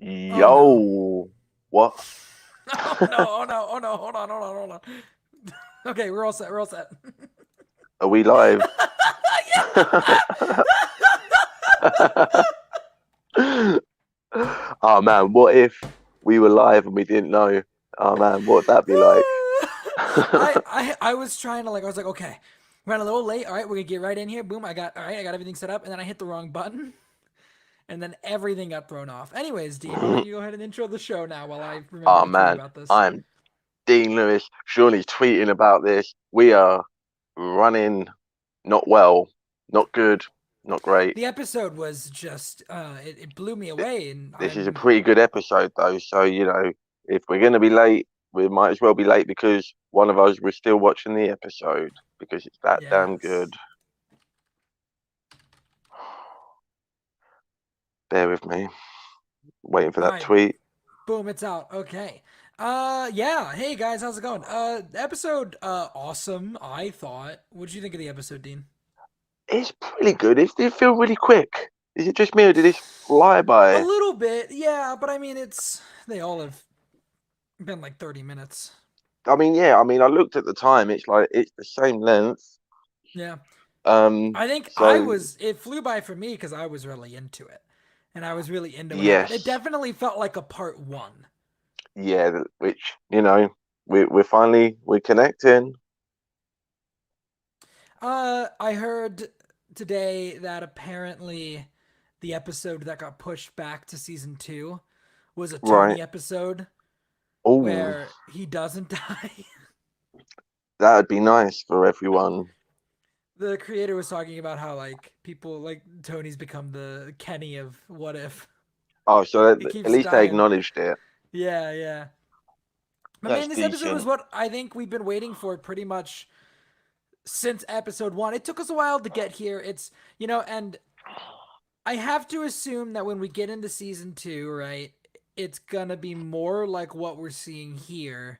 Oh no. Yo, what? Oh no, oh no, oh no, hold on. Okay, we're all set, we're all set. Are we live? Oh man, what if we were live and we didn't know? Oh man, what would that be like? I was trying to I was like, okay, ran a little late. All right, we're gonna get right in here. Boom, all right, I got everything set up, and then I hit the wrong button, and then everything got thrown off. Anyways, Dean, why don't you go ahead and intro the show now while I remember Oh to tweet man, about this. I'm Dean Lewis. Surely tweeting about this. We are running not well, not good, not great. The episode was just it blew me away, and This is a I'm pretty good episode though, so if we're gonna be late, we might as well be late because one of us was still watching the episode because it's that damn good. yes. Bear with me, waiting for All that right, tweet. boom, it's out. Okay. Yeah. Hey guys, how's it going? Episode awesome, I thought. What'd you think of the episode, Dean? It's pretty good. It did feel really quick. Is it just me or did it fly A by? little bit, yeah, but I mean it's they all have been like 30 minutes. I mean, yeah. I mean, I looked at the time. It's like it's the same length. Yeah. Um. I think So it flew by for me cuz I was really into it. And I was really into what happened. It yes, definitely felt like a part 1. yeah. Which we're connecting. I heard today that apparently the episode that got pushed back to season 2 was a Right. Tony episode Oh, where he doesn't die. that'd be nice for everyone. The creator was talking about how people like Tony's become the Kenny of What If. Oh, so He at keeps least they dying. acknowledged it. Yeah, yeah. But That's man, this episode was decent. what I think we've been waiting for pretty much since episode 1. It took us a while to get here. And I have to assume that when we get into season 2, right, it's gonna be more like what we're seeing here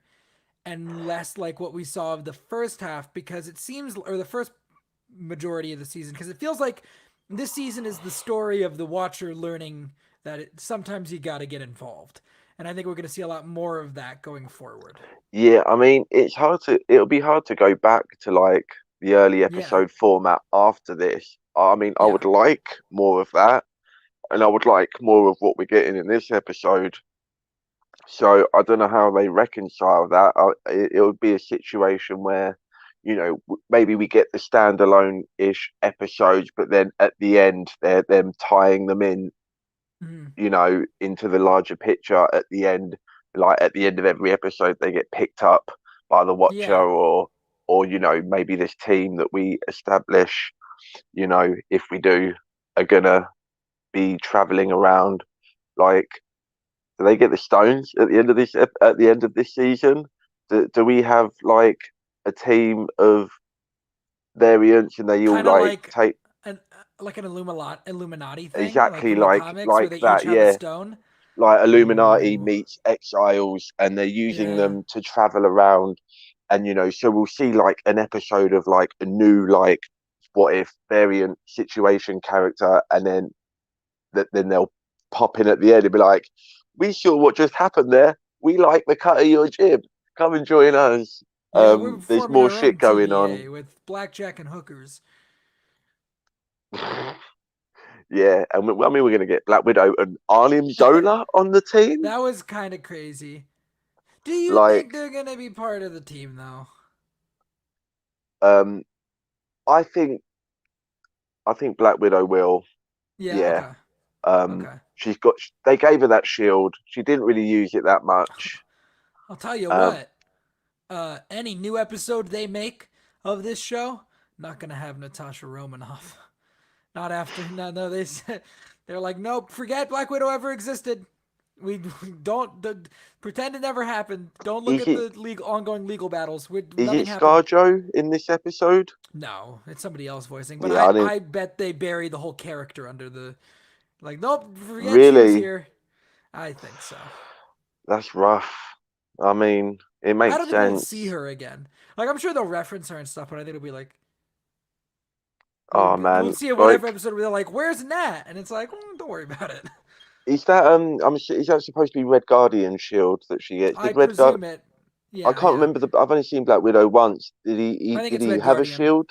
and less like what we saw of the first half because it seems, or the first majority of the season, because it feels like this season is the story of the watcher learning that sometimes you got to get involved. And I think we're going to see a lot more of that going forward. Yeah, I mean, it'll be hard to go back to like the early Yeah. episode format after this. I mean, I Yeah. would like more of that, and I would like more of what we're getting in this episode. So I don't know how they reconcile that. It would be a situation where, maybe we get the standalone-ish episodes, but then at the end, they're them tying them in, Mm-hmm. into the larger picture at the end. Like at the end of every episode, they get picked up by the Watcher, Yeah. or maybe this team that we establish. If we do, are gonna be traveling around. Like, do they get the stones at the end of this season? Do we have like a team of variants and they all Kind of like take like an Illuminati thing, like exactly from the like comics where like they each that? have a Yeah, stone. like Illuminati Ooh. meets exiles and they're using Yeah. them to travel around. And so we'll see like an episode of like a new like what if variant situation character, and then they'll pop in at the end and be like, we saw what just happened there, we like the cut of your jib, come and join us. Yeah, we're There's forming more our shit own going on. TVA with blackjack and hookers. Yeah, and I mean we're gonna get Black Widow and Arnim Zola on the team. That was kind of crazy. Do you think Like, they're gonna be part of the team though? um, I think Black Widow will. Yeah. Yeah. Okay. Um, Okay. she's got. They gave her that shield. She didn't really use it that much. I'll tell you Um, what. Any new episode they make of this show, not gonna have Natasha Romanoff. Not after. No, no. They're like, nope. Forget Black Widow ever existed. We don't pretend it never happened. Don't look is at it the ongoing legal battles. is Nothing it happened. ScarJo in this episode? No, it's somebody else voicing. But Yeah, I didn't I bet they bury the whole character under the like. Nope. Forget she was really. here. I think so. That's rough. I mean, it I makes don't think we'll see sense. her again. Like I'm sure they'll reference her and stuff, but I think it'll be like Oh we'll man, see in whatever like episode where they're like, "Where's Nat?" And it's like, don't worry about it. is that is that supposed to be Red Guardian shield that she gets? I Did Red Guard? presume it. I Yeah, can't yeah. remember the. I've only seen Black Widow once. I think Did it's he Red have a Guardian. shield?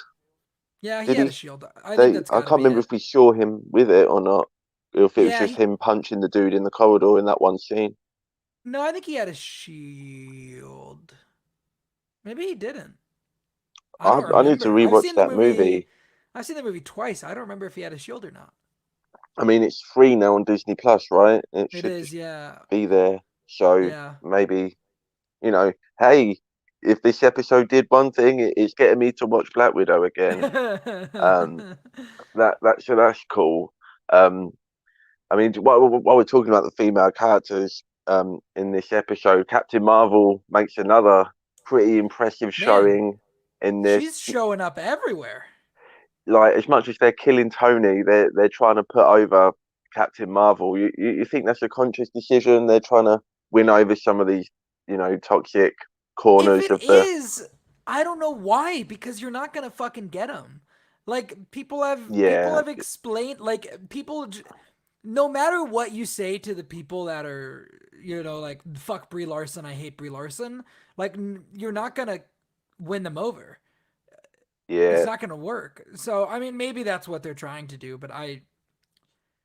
Yeah, he Did had a he? shield. I think They. that's I got to can't be remember it. if we saw him with it or not, or if it was Yeah, just he. him punching the dude in the corridor in that one scene. No, I think he had a shield. Maybe he didn't. I don't I need to remember. I've rewatch seen the that movie. movie. I've seen the movie twice. I don't remember if he had a shield or not. I mean, it's free now on Disney Plus, right? It It should is, just yeah, be there. So yeah. maybe, hey, if this episode did one thing, it's getting me to watch Black Widow again. Um, so that's cool. Um, I mean, while we're talking about the female characters, in this episode, Captain Marvel makes another pretty impressive Man, showing in this. she's showing up everywhere. Like, as much as they're killing Tony, they're trying to put over Captain Marvel. You think that's a conscious decision? They're trying to win over some of these, toxic If corners it of the. is, I don't know why, because you're not gonna fucking get them. Like people Yeah, have explained, like no matter what you say to the people that are, like fuck Brie Larson, I hate Brie Larson. Like you're not gonna win them over. It's yeah. not gonna work. So I mean, maybe that's what they're trying to do, but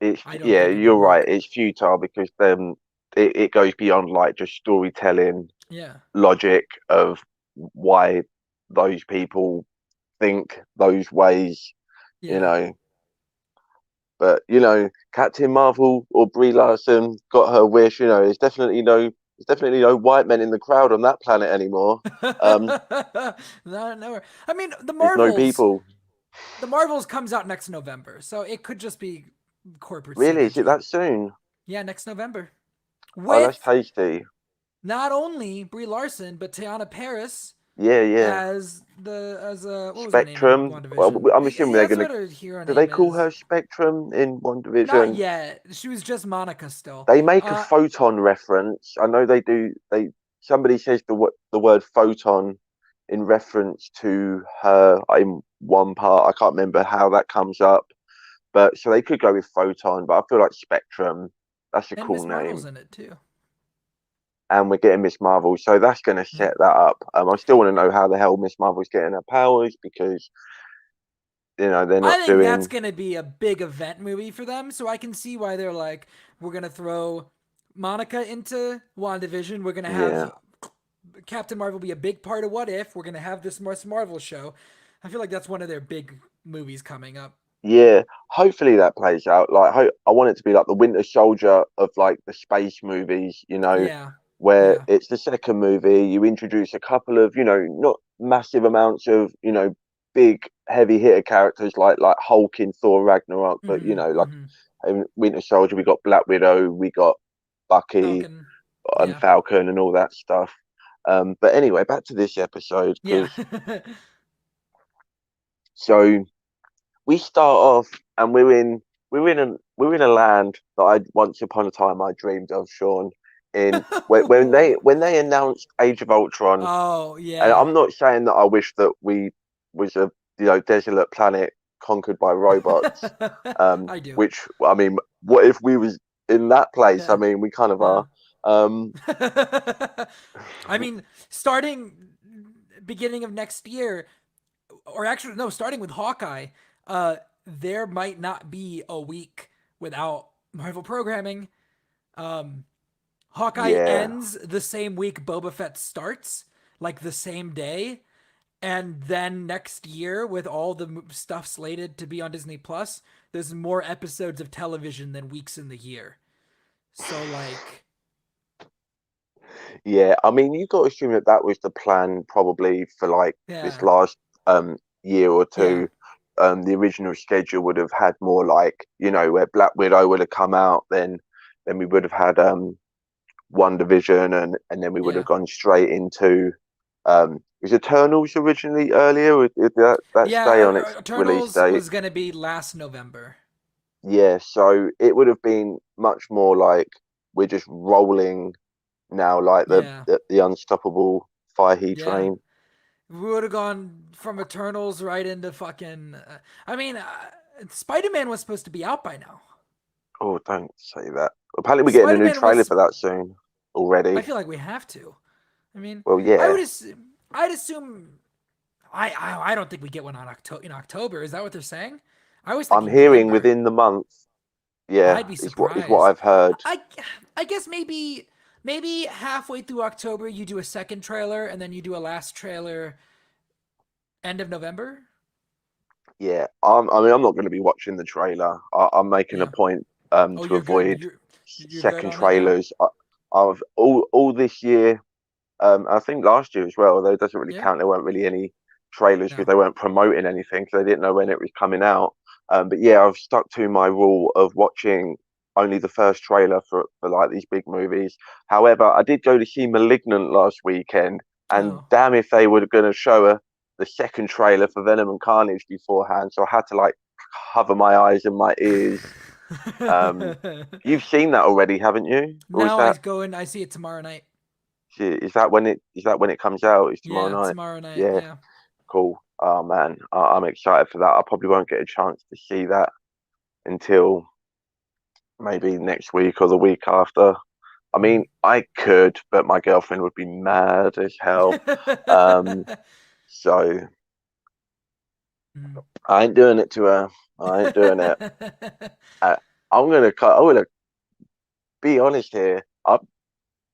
It's I don't yeah, think it'll you're right. work. It's futile because then it goes beyond like just storytelling Yeah, logic of why those people think those ways, you yeah. know. But Captain Marvel or Brie Larson got her wish. There's definitely no white men in the crowd on that planet anymore. Um, No, no. I mean, there's no people. The Marvels comes out next November, so it could just be corporate Really, is it synergy. that soon? Yeah, next November. Oh, that's With tasty. not only Brie Larson, but Teyana Paris Yeah, yeah. as what was her name in Spectrum. Well, WandaVision? I'm assuming they're That's gonna. what her hero Do they name call is. her Spectrum in One Not Division? yet. She was just Monica still. They make a Uh photon reference. I know they do. Somebody says the word photon in reference to her in one part. I can't remember how that comes up, but so they could go with photon. But I feel like Spectrum. That's a and cool Miss Marvel's name. in it too. And we're getting Miss Marvel, so that's going to Yeah. set that up. I still want to know how the hell Miss Marvel's getting her powers because they're I not think that's doing. going to be a big event movie for them, so I can see why they're like, we're going to throw Monica into WandaVision. We're going to have Yeah, Captain Marvel be a big part of What If. We're going to have this Marvel show. I feel like that's one of their big movies coming up. yeah. Hopefully that plays out. Like, I want it to be like the Winter Soldier of like the space movies. Yeah. Where Yeah. it's the second movie, you introduce a couple of, not massive amounts of, big heavy hitter characters like Hulk in Thor Ragnarok, but Mm-hmm. like Mm-hmm. in Winter Soldier, we got Black Widow, we got Bucky Falcon. and Yeah. Falcon and all that stuff. But anyway, back to this episode Yeah. because so we start off and we're in a land that I once upon a time I dreamed of, Sean. In when they announced Age of Ultron, Oh, and yeah. I'm not saying that I wish that we was a desolate planet conquered by robots. I do. Which I mean, what if we was in that place? I Yeah. mean, we kind of Yeah. are. Um, I mean, starting beginning of next year, or actually no, starting with Hawkeye, there might not be a week without Marvel programming. Um, Hawkeye yeah, ends the same week Boba Fett starts, like the same day. And then next year, with all the stuff slated to be on Disney Plus, there's more episodes of television than weeks in the year. So, like, yeah. I mean, you got to assume that that was the plan probably for like this yeah, last year or yeah, two. The original schedule would have had more like where Black Widow would have come out, then we would have had One Division, and then we would yeah. have gone straight into was Eternals originally earlier? Or did that stay on Yeah, its release Eternals date? was gonna be last November. Yeah, so it would have been much more like we're just rolling now, like the Yeah, the, the unstoppable Fahey yeah. train. We would have gone from Eternals right into fucking. I mean, Spider Man was supposed to be out by now. Oh, don't say that. Apparently, we're getting a new Spider-Man trailer was. for that soon I already. feel like we have to. I mean, Well, I yeah, would assume. I'd assume. I don't think we get one on October in October. Is that what they're saying? I was I'm thinking hearing November. within the month. Yeah, I'd be is what surprised. I've heard. I I guess maybe halfway through October you do a second trailer and then you do a last trailer end of November. Yeah, I mean, I'm not going to be watching the trailer. I'm making a Yeah. point Oh, to you're good. avoid You're good second on it now. trailers. I've all this year. I think last year as well, although it doesn't really Yeah. count. There weren't really any trailers because No. they weren't promoting anything, so they didn't know when it was coming out. But yeah, I've stuck to my rule of watching only the first trailer for like these big movies. However, I did go to see *Malignant* last weekend, and Oh. damn if they were going to show the second trailer for *Venom and Carnage* beforehand. So I had to like cover my eyes and my ears. Um, you've seen that already, haven't you? Or Now I go in. I see it tomorrow night. is that when it comes out? Is tomorrow Yeah, night? tomorrow night. Yeah, Yeah. cool. Oh man, I'm excited for that. I probably won't get a chance to see that until maybe next week or the week after. I Mm. mean, I could, but my girlfriend would be mad as hell. Um, so Mm. I ain't doing it to her. I ain't doing it. I, I'm gonna be honest here.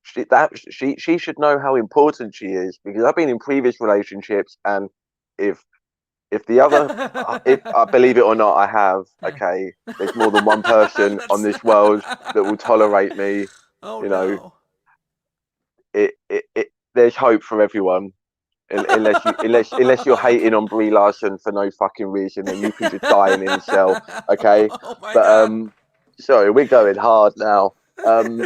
She should know how important she is because I've been in previous relationships, and if if the other if I believe it or not, I have. Yeah. Okay, there's more than one person on That's. this world that will tolerate me. Oh You know, no. it there's hope for everyone. Unless you're hating on Brie Larson for no fucking reason, then you can just die in incel. Okay, Oh my but god. sorry, we're going hard now. Um,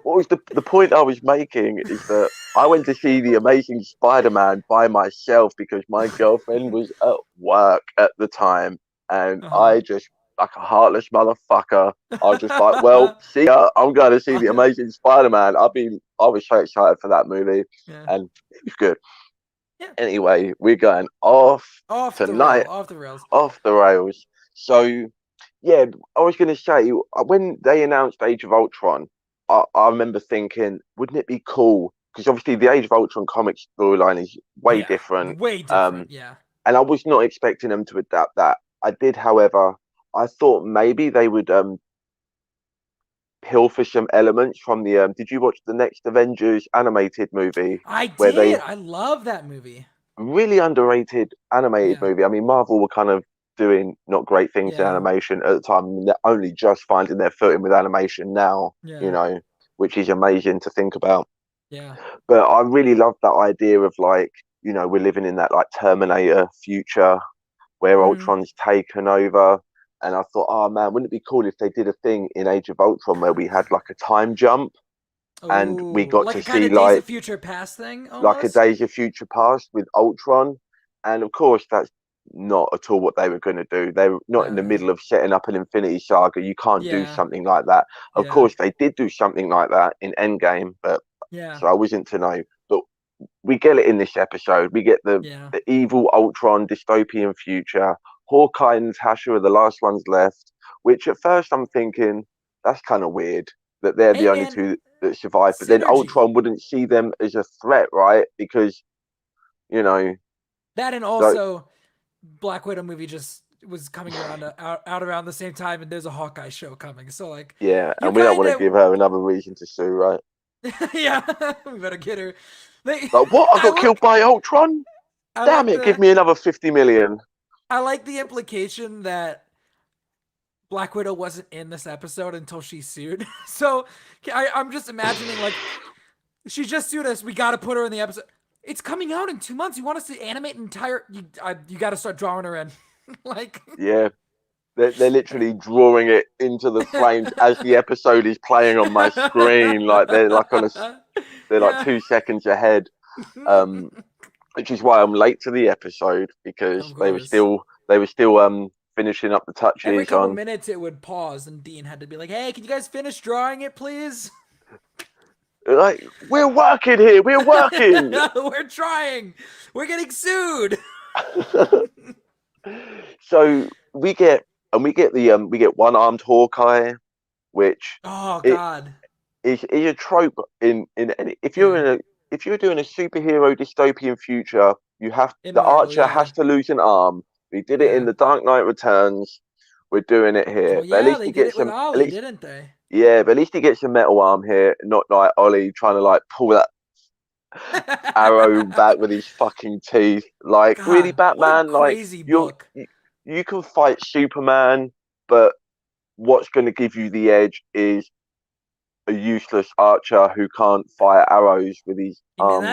what was the point I was making is that I went to see the Amazing Spider-Man by myself because my girlfriend was at work at the time, and Uh-huh. I just like a heartless motherfucker. I was just like, well, see ya. I'm going to see the Amazing Spider-Man. I was so excited for that movie, Yeah. and it was good. Yeah. Anyway, we're going off Off the rail. tonight, Off the rails. off the rails. So yeah, I was going to say when they announced Age of Ultron, I remember thinking, wouldn't it be cool? Because obviously the Age of Ultron comic storyline is way Yeah. different, Way different. Yeah. and I was not expecting them to adapt that. I did, however, I thought maybe they would pilfer some elements from the. Did you watch the next Avengers animated movie I where did. they I love that movie. really underrated animated Yeah. movie? I mean, Marvel were kind of doing not great things in Yeah. animation at the time. And they're only just finding their footing with animation now, Yeah. which is amazing to think about. Yeah. But I really love that idea of like, we're living in that like Terminator future where Mm. Ultron's taken over. And I thought, oh man, wouldn't it be cool if they did a thing in Age of Ultron where we had like a time jump and we Oh, got like to a kind see of Days like of Future Past thing like a almost. Days of Future Past with Ultron. And of course, that's not at all what they were going to do. They were not in the No. middle of setting up an Infinity Saga. You can't do Yeah. something like that. Of Yeah. course, they did do something like that in Endgame, but Yeah. so I wasn't to know. But we get it in this episode. We get Yeah. the evil Ultron dystopian future. Hawkeye and Natasha are the last ones left. Which at first I'm thinking that's kind of weird that they're Hey the only man, two that survive. But then synergy. Ultron wouldn't see them as a threat, right? Because you know, That and like also Black Widow movie just was coming around out around the same time, and there's a Hawkeye show coming. So like, yeah, you and we don't kind want to of give her another reason to sue, right? yeah, we better get her. They, Like what? I I got killed like by Ultron. I Damn like it! Give the me another 50 million. I like the implication that Black Widow wasn't in this episode until she sued. So I'm just imagining like she just sued us. We got to put her in the episode. It's coming out in 2 months. You want us to animate an entire? You got to start drawing her in. Like, Yeah, they're literally drawing it into the frames as the episode is playing on my screen. Like they're like yeah. 2 seconds ahead. Um, which is why I'm late to the episode Of because course. they were still finishing up the Every touches couple on minutes it would pause, and Dean had to be like, "Hey, can you guys finish drawing it, please? like we're working here, we're working. We're trying. We're getting sued." So we get and we get one armed Hawkeye, which Oh it God. is a trope in any, Yeah. if you're doing a superhero dystopian future, you have In the Marvel, Archer yeah. has to lose an arm. We did it in Yeah. the Dark Knight Returns. We're doing it here, Well, but at yeah, least they he did it gets with some. At Ollie, least didn't they? yeah, but at least he gets a metal arm here, not like Ollie trying to like pull that arrow back with his fucking teeth. Like really, God, what a Batman. Like crazy book. you can fight Superman, but what's going to give you the edge is a useless archer who can't fire arrows with his I mean, arms.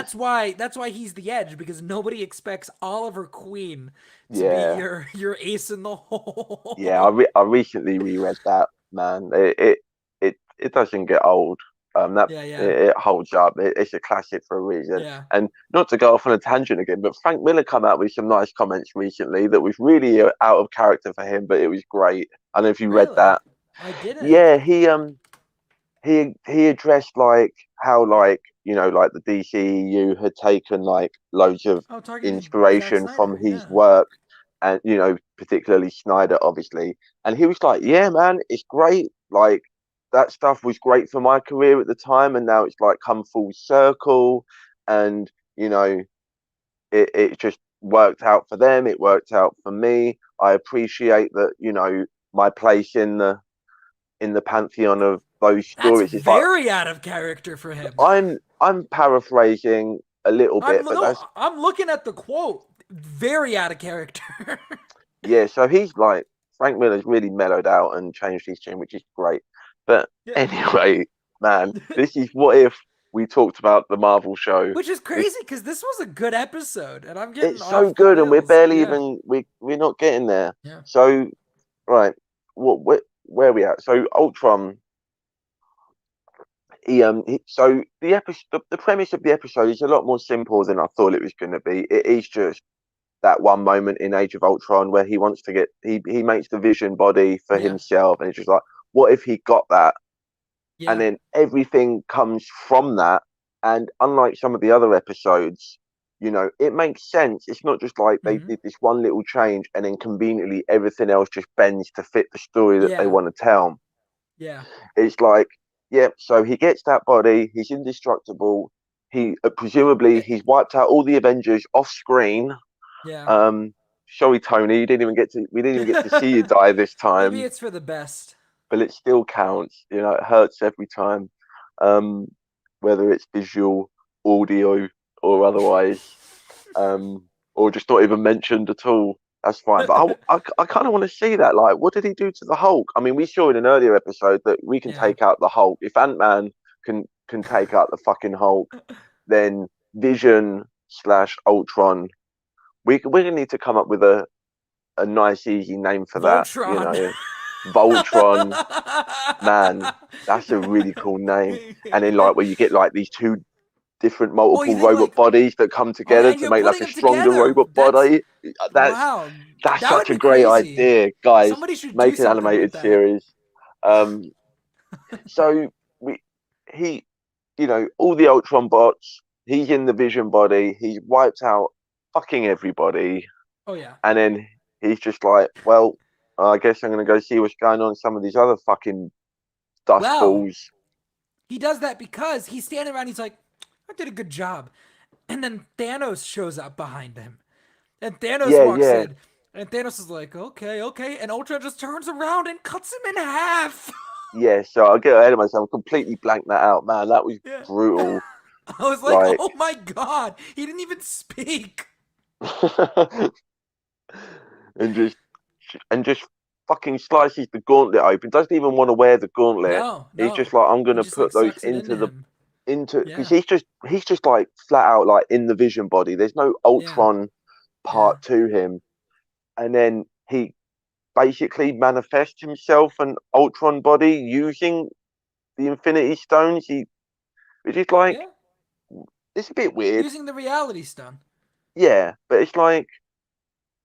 that's why he's the edge because nobody expects Oliver Queen to be Yeah, your ace in the yeah. hole. I recently reread that. Man, it doesn't get old. That Yeah, yeah, it holds up. It's a classic for a reason. yeah. And not to go off on a tangent again, but Frank Miller come out with some nice comments recently that was really out of character for him, but it was great. I don't know if you read Really? that. I didn't. Yeah, he addressed like how like like the DCEU had taken like loads of Oh, talking to Zack inspiration from Snyder. his Yeah. work and particularly Snyder obviously, and he was like, yeah man, it's great, like that stuff was great for my career at the time and now it's like come full circle, and it just worked out for them, it worked out for me. I appreciate that, my place in the pantheon of those That's stories. It's like very out of character for him. I'm paraphrasing a little I'm bit, but no, that's I'm looking at the quote. Very out of character. yeah. So he's like Frank Miller's really mellowed out and changed his tune, which is great. But Yeah. anyway, man, this is what if we talked about the Marvel show. Which is This crazy because this was a good episode, and I'm getting it's so off the good, and we're rails. barely Yeah. even we're not getting there. Yeah. So right, where are we at? So Ultron. So the episode, the premise of the episode is a lot more simple than I thought it was going to be. It is just that one moment in Age of Ultron where he wants to get he makes the Vision body for Yeah. himself, and it's just like, what if he got that? And Yeah. then everything comes from that. And unlike some of the other episodes, it makes sense. It's not just like they Hmm. did this one little change and then conveniently everything else just bends to fit the story that they Yeah. want to tell. Yeah. It's like, yeah, so he gets that body, he's indestructible. He presumably Eh, he's wiped out all the Avengers off screen. yeah. Um, Sorry, Tony, we didn't even get to see you die this Maybe time, it's for the best. but it still counts. It hurts every time, um, whether it's visual, audio, or otherwise, or just not even mentioned at all. That's fine. But I kind of want to see that. Like, what did he do to the Hulk? I mean, we saw in an earlier episode that we can Yeah. take out the Hulk. If Ant-Man can take out the fucking Hulk, then Vision slash Ultron. We're gonna need to come up with a nice easy name for that. Voltron. Voltron, man, that's a really cool name. And then like where you get like these two different Oh, you multiple think robot like bodies that come oh, together and to you're make like putting a them stronger together. robot That's body. That's wow. that's That would such a be great crazy. idea, guys. Somebody should do Make an something with animated that. series. Um, so we he all the Ultron bots. He's in the Vision body. He's wiped out fucking everybody, Oh yeah. and then he's just like, well, I guess I'm gonna go see what's going on in some of these other fucking dust Well, balls. he does that because he's standing around. He's like, I did a good job. And then Thanos shows up behind him. And Thanos Yeah, walks yeah, in. And Thanos is like, okay, okay. And Ultron just turns around and cuts him in half. yeah. So I'll get ahead of myself. I completely blanked that out, man. That was Yeah. brutal. I was like, Like, oh my god. He didn't even speak. and just fucking slices the gauntlet open. Doesn't even want to wear the gauntlet. No, He's just no. like, I'm He gonna just like put those sucks it into him. into because Yeah. he's just like flat out like in the Vision body. There's no Yeah. Ultron Yeah. part to him, and then he basically manifests himself an Ultron body using the Infinity Stones. Which is like, Yeah. it's a bit weird, Using the reality stone. yeah, but it's like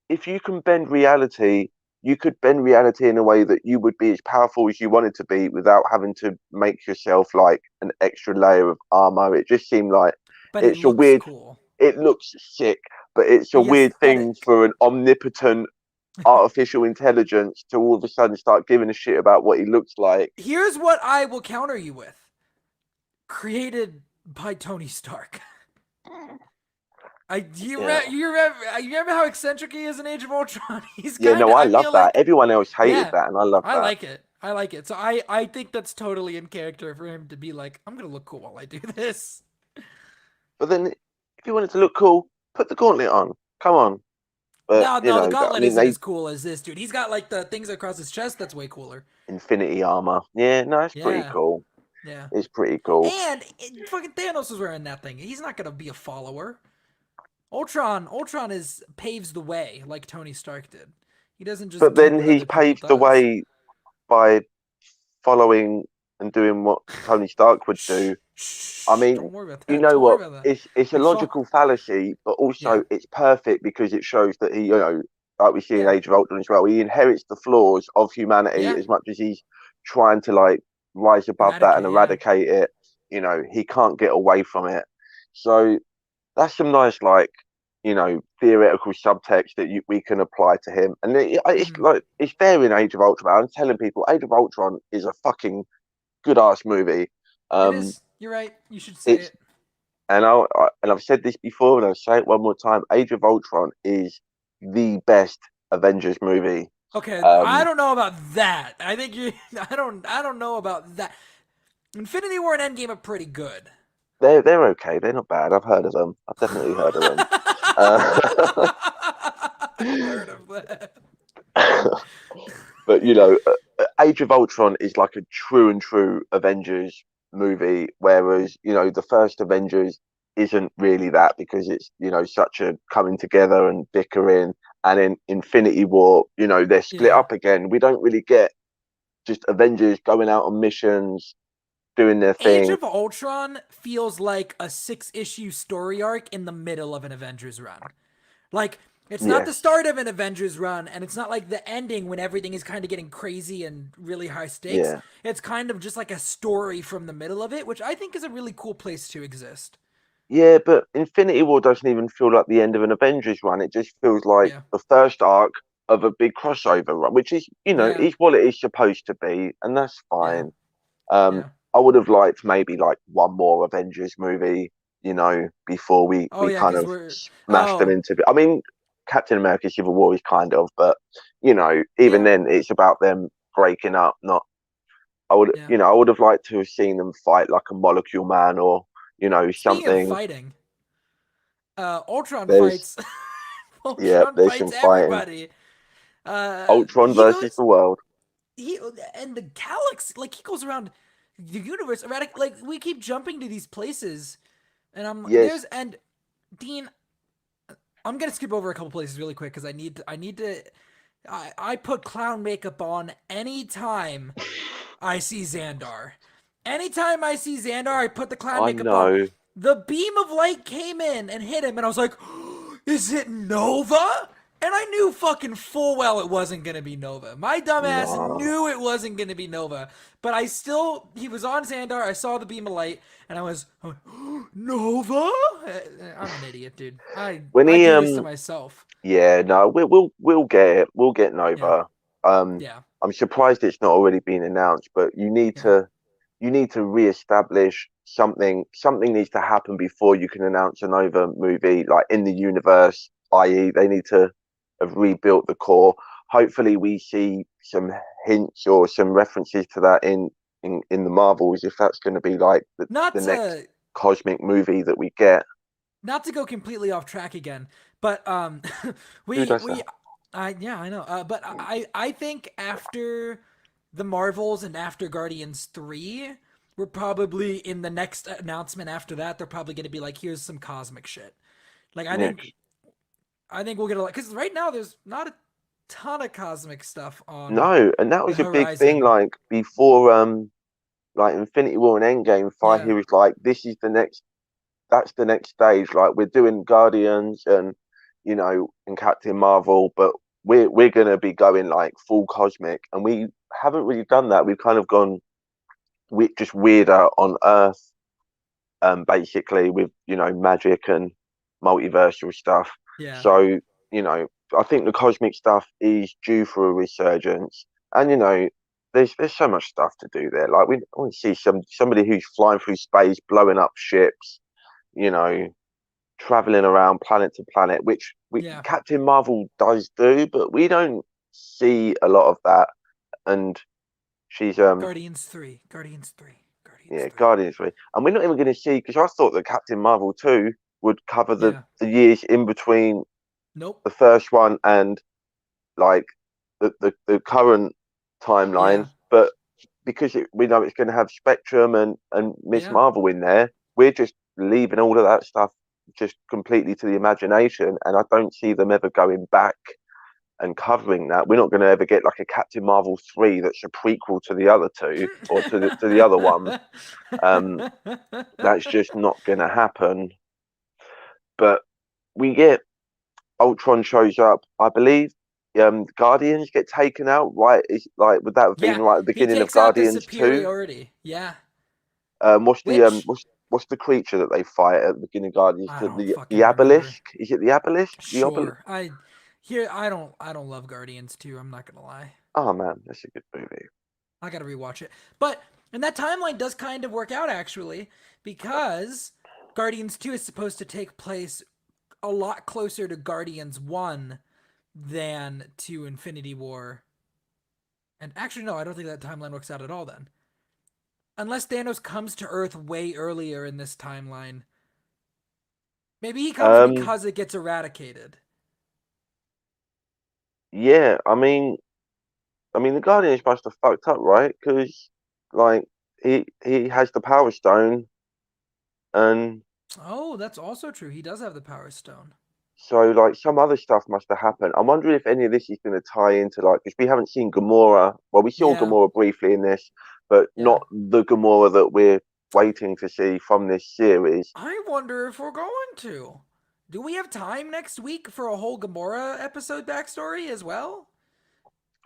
if you can bend reality, you could bend reality in a way that you would be as powerful as you wanted to be without having to make yourself like an extra layer of armor. It just seemed like But it it's a looks weird, cool. it looks sick, but it's a But yes, weird thing aesthetic. for an omnipotent artificial intelligence to all of a sudden start giving a shit about what he looks like. Here's what I will counter you with: created by Tony Stark. Yeah. You remember how eccentric he is in Age of Ultron? He's Yeah, kind no, of, I I love feel that. like, Everyone else hated yeah, that, and I love I that. like it. I like it. So I think that's totally in character for him to be like, I'm gonna look cool while I do this. But then, if you wanted to look cool, put the gauntlet on. Come on. But No, you no, the know, I gauntlet mean, isn't they as cool as this dude. He's got like the things across his chest. That's way cooler. infinity armor. Yeah, no, it's pretty Yeah, cool. yeah. It's pretty cool. And fucking Thanos is wearing that thing. He's not gonna be a follower. Ultron is paves the way like Tony Stark did. He doesn't just But do then what he's other people paved the does. way by following and doing what Tony Stark would Shh, do. I shh, mean, don't worry about you that. know Don't worry what? about that. It's a It's fine. logical fallacy, but Yeah, also it's perfect because it shows that he, you know, like we see in yeah, Age of Ultron as well, he inherits the flaws of humanity yeah. as much as he's trying to like rise above that and Eradicate. Yeah, eradicate it. You know, he can't get away from it. So that's some nice like theoretical subtext that we can apply to him, and it's hmm like it's there in Age of Ultron. I'm telling people, Age of Ultron is a fucking good ass movie. it Um, is. You're right. You should say it's it. and I've said this before, and I'll say it one more time. Age of Ultron is the best Avengers movie. Okay, I Um, don't know about that. I think you. I don't know about that. Infinity War and Endgame are pretty good. they're okay. They're not bad. I've heard of them. I've definitely heard of them. I've heard of that. But Age of Ultron is like a true and true Avengers movie, whereas the first Avengers isn't really that because it's such a coming together and bickering, and in Infinity War, they're split Yeah. up again. We don't really get just Avengers going out on missions, doing their Age thing. of Ultron feels like a 6-issue story arc in the middle of an Avengers run. Like, it's not the Yes, start of an Avengers run, and it's not like the ending when everything is kind of getting crazy and really high stakes. yeah. It's kind of just like a story from the middle of it, which I think is a really cool place to exist. Yeah, but Infinity War doesn't even feel like the end of an Avengers run. It just feels like Yeah. the first arc of a big crossover run, which is, Yeah. is what it is supposed to be, and that's Yeah. fine. Um, Yeah. I would have liked maybe like one more Avengers movie, before we Oh, we yeah, kind because of we're. smashed them Oh, into. I mean, Captain America: Civil War is kind of, but even yeah. then, it's about them breaking up. Not, Yeah. I would have liked to have seen them fight like a Molecule Man or Speaking of something. fighting, Ultron There's fights. Yeah, Ultron there's fights some fighting. everybody. Ultron He versus goes. the world. He and the galaxy, like he goes around the universe erratic. Like we keep jumping to these places, and there's Yes, and Dean. I'm gonna skip over a couple places really quick because I need to. I put clown makeup on anytime I see Xandar. Anytime I see Xandar, I put the clown I makeup on. know. The beam of light came in and hit him, and I was like, is it Nova? And I knew fucking full well it wasn't gonna be Nova. My dumbass No. knew it wasn't gonna be Nova. But he was on Xandar, I saw the beam of light, and I went, Nova? I'm an idiot, dude. When I he do this to myself. yeah, no, we'll get it. We'll get Yeah, Nova. Um, yeah, I'm surprised it's not already been announced, but yeah. you need to re-establish something. Something needs to happen before you can announce a Nova movie, like in the universe. I.e., they need to have rebuilt the core. Hopefully, we see some hints or some references to that in the Marvels, if that's going to be like Not the next to cosmic movie that we get. not to go completely off track again, but Who does we that? I yeah, I know. But I think after the Marvels and after Guardians 3, we're probably in the next announcement after that, they're probably going to be like, here's some cosmic shit. Like Yeah. I think we'll get a lot cuz right now there's not a ton of cosmic stuff on No, and that the was a big thing. horizon. Like before, like Infinity War and Endgame, Yeah. He was like, "This is the next. That's the next stage. Like we're doing Guardians and and Captain Marvel, but we're gonna be going like full cosmic, and we haven't really done that. We've kind of gone just weirder on Earth, basically with magic and multiversal stuff. Yeah. So you know, I think the cosmic stuff is due for a resurgence, and there's so much stuff to do there. Like we see somebody who's flying through space, blowing up ships, you know, traveling around planet to planet, which Yeah. Captain Marvel does do, but we don't see a lot of that. And she's Guardians 3. Guardians 3. Guardians yeah, 3. Guardians 3. And we're not even going to see, because I thought that Captain Marvel 2 would cover the Yeah. the years in between Nope. the first one and like the current timeline, Yeah. but because we know it's going to have Spectrum and Miss Yeah. Marvel in there, we're just leaving all of that stuff just completely to the imagination, and I don't see them ever going back and covering that. We're not going to ever get like a Captain Marvel 3 that's a prequel to the other two or to the other one. Um, that's just not going to happen. But we get Ultron shows up, I believe. Guardians get taken out, right? Is like would that have been Yeah. right at the He beginning of takes out the Guardians 2? superiority. Yeah. What's the Which what's the creature that they fight at the beginning of Guardians? I don't The fucking remember. obelisk? Is it the obelisk? Sure. I don't love Guardians 2, I'm not gonna lie. Oh man, that's a good movie. I gotta rewatch it. But and that timeline does kind of work out actually, because Guardians 2 is supposed to take place a lot closer to Guardians 1 than to Infinity War. And actually no, I don't think that timeline works out at all then. Unless Thanos comes to Earth way earlier in this timeline. Maybe he comes Um, because it gets eradicated. yeah, the Guardians must have fucked up, right? Because like he has the Power Stone, and Oh, that's also true. He does have the Power Stone. so like some other stuff must have happened. I'm wondering if any of this is going to tie into like because we haven't seen Gamora. Well, we saw Yeah. Gamora briefly in this, but Yeah. not the Gamora that we're waiting to see from this series. I wonder if we're going to. Do we have time next week for a whole Gamora episode backstory as well?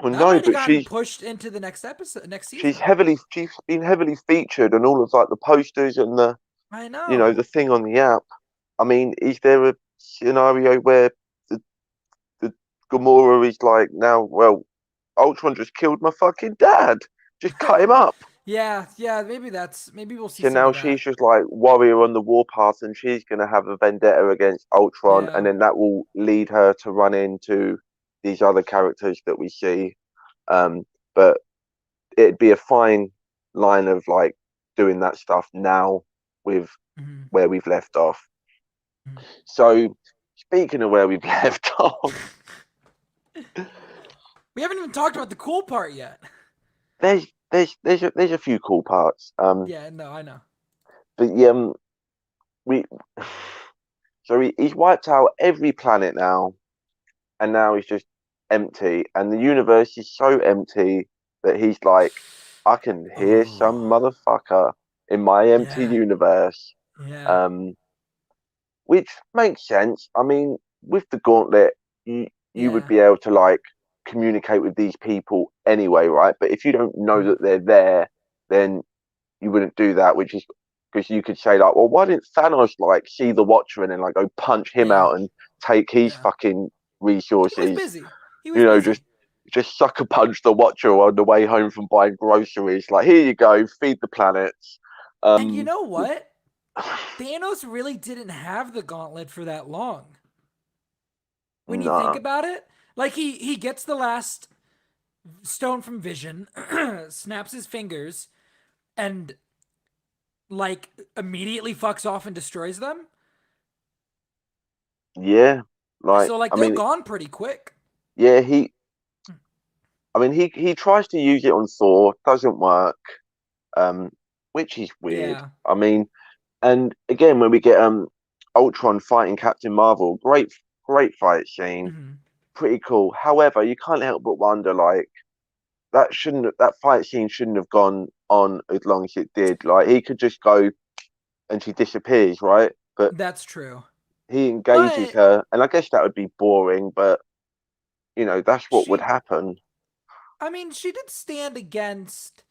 Well, That no, might have but gotten pushed into the next episode, next season. she's been heavily featured on all of like the posters and the I the know. thing on the app. I mean, is there a scenario where the the Gamora is like now? Well, Ultron just killed my fucking dad. Just cut him up. Yeah, yeah, maybe we'll see So some now of she's that. just like warrior on the warpath, and she's gonna have a vendetta against Ultron, and Yeah. then that will lead her to run into these other characters that we see. But it'd be a fine line of like doing that stuff now with Mhm, where we've left off. mhm. So speaking of where we've left off, We haven't even talked about the cool part yet. there's a few cool parts. Yeah, no, I know. But we so he's wiped out every planet now, and now he's just empty, and the universe is so empty that he's like, I can hear some Oh, motherfucker in my empty yeah, universe. yeah, Um, which makes sense. I mean, with the gauntlet, you would yeah, be able to like communicate with these people anyway, right? But if you don't know mhm, that they're there, then you wouldn't do that, which is because you could say like, well, why didn't Thanos like see the Watcher and then like go punch him yeah, out and take his yeah. fucking He was resources? busy. He was You know, busy. just sucker punch the Watcher on the way home from buying groceries. Like, here you go, feed the planets. And you Um, know what? Thanos really didn't have the gauntlet for that long. When you think nah, about it, like he gets the last stone from Vision, snaps his fingers, and like immediately fucks off and destroys them. yeah, like So like I they're mean, gone pretty quick. yeah, he tries to use it on Thor, doesn't work, um, which is weird. Yeah. I mean, and again when we get Ultron fighting Captain Marvel, great fight scene, Hmm. pretty cool. However, you can't help but wonder like that fight scene shouldn't have gone on as long as it did. Like he could just go and she disappears, right? But That's true. he engages But her, and I guess that would be boring, but that's what would she, happen. I mean, she did stand against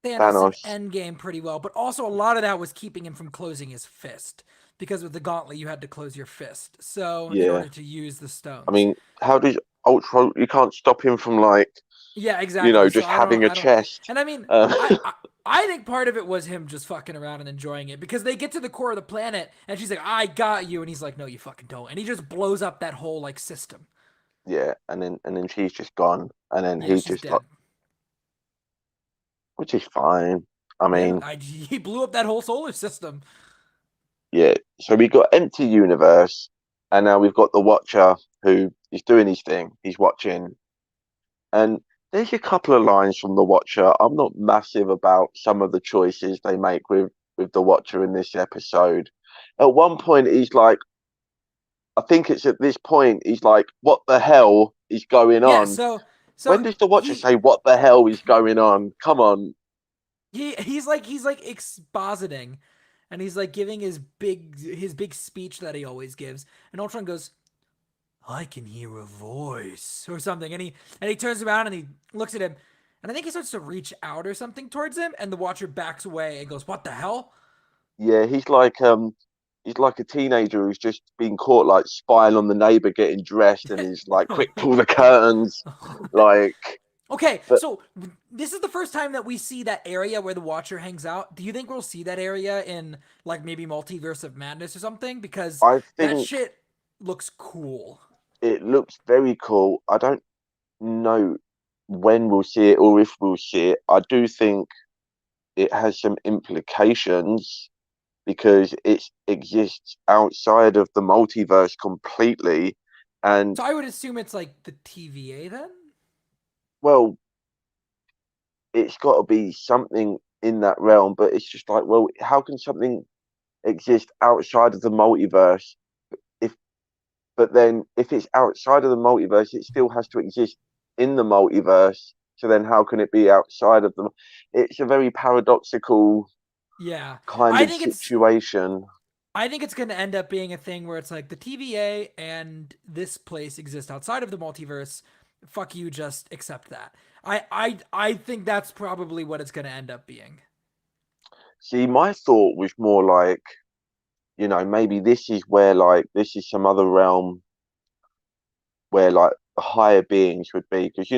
Thanos in Thanos, Endgame pretty well, but also a lot of that was keeping him from closing his fist. because with the gauntlet you had to close your fist. So in Yeah. order to use the I stones. mean, how does Ultron? You can't stop him from like, Yeah, exactly. So just I don't having a I don't chest. and I mean Um, I think part of it was him just fucking around and enjoying it because they get to the core of the planet and she's like, I got you. And he's like, no, you fucking don't. And he just blows up that whole like system. yeah, and then she's just gone, and then Yeah, he she's just like, dead. which is fine. I Yeah, mean, he blew up that whole solar system. yeah. So we got empty universe, and now we've got the Watcher who is doing his thing. He's watching, and there's a couple of lines from the Watcher. I'm not massive about some of the choices they make with the Watcher in this episode. At one point, he's like, I think it's at this point, he's like, "What the hell is going Yeah, on?" so When does the Watcher he say, "What the hell is going on"? Come on. he's like expositing and he's like giving his big speech that he always gives. And Ultron goes, I can hear a voice or something. And he turns around and he looks at him. And I think he starts to reach out or something towards him. And the Watcher backs away and goes, what the hell? Yeah, he's like a teenager who's just been caught like spying on the neighbor getting dressed, and he's like, "Quick, pull the curtains!" Like, Okay, but so this is the first time that we see that area where the Watcher hangs out. Do you think we'll see that area in like maybe Multiverse of Madness or something? Because I that think shit looks cool. it looks very cool. I don't know when we'll see it or if we'll see it. I do think it has some implications because it exists outside of the multiverse completely. And So I would assume it's like the TVA then? well, it's got to be something in that realm, but it's just like, well, how can something exist outside of the multiverse? If But then if it's outside of the multiverse, it still has to exist in the multiverse. So then how can it be outside of them? It's a very paradoxical Yeah. kind I of think it's situation. I think it's going to end up being a thing where it's like the TVA and this place exist outside of the multiverse. Fuck you, just accept that. I think that's probably what it's going to end up being. See, my thought was more like, maybe this is where like this is some other realm where like higher beings would be, because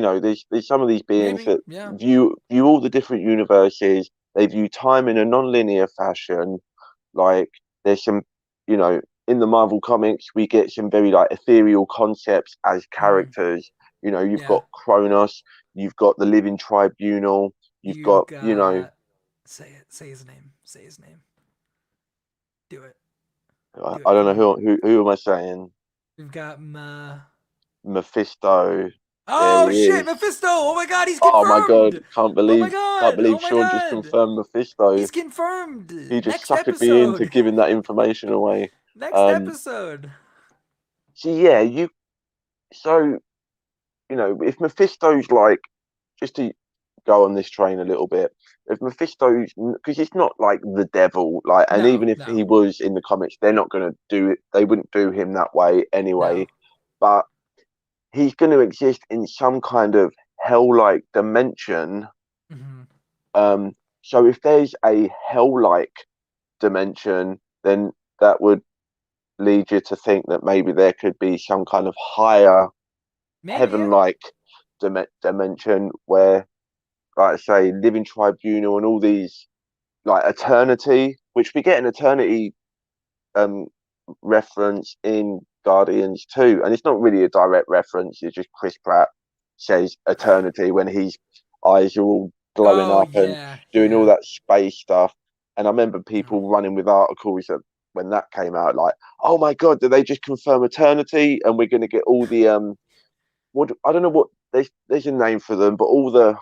there's some of these beings Maybe. that Yeah. view all the different universes. They view time in a non-linear fashion. Like there's some, you know, in the Marvel comics, we get some very like ethereal concepts as Mhm. characters. You've Yeah. got Kronos, you've got the Living Tribunal, you've You got, got say it. Say his name. Say his name. Do it. Do I it. don't Come know on. who am I saying? We've got Mephisto. There Oh he shit, is. Mephisto! Oh my god, he's Oh my god, confirmed! can't Oh my believe can't god! believe Oh my Sean just god! confirmed Mephisto. He's confirmed! He just Next suckered me into episode! giving that information away. Next Um, episode! so yeah, so if Mephisto's like, just to go on this train a little bit, if Mephisto's, because it's not like the devil, like, and No, even if no, he was in the comics, they're not going to do it. They wouldn't do him that way anyway. no. But he's going to exist in some kind of hell-like dimension. Hmm. So if there's a hell-like dimension, then that would lead you to think that maybe there could be some kind of higher Maybe, yeah. heaven-like dimension where, like I say, living tribunal and all these like eternity, which we get an eternity um reference in Guardians 2, and it's not really a direct reference. It's just Chris Pratt says eternity when his eyes are all glowing Oh, up and yeah, doing all yeah. that space stuff. And I remember No. people running with articles that when that came out, like, oh my god, did they just confirm eternity? And we're going to get all the what I don't know what there's a name for them, but all the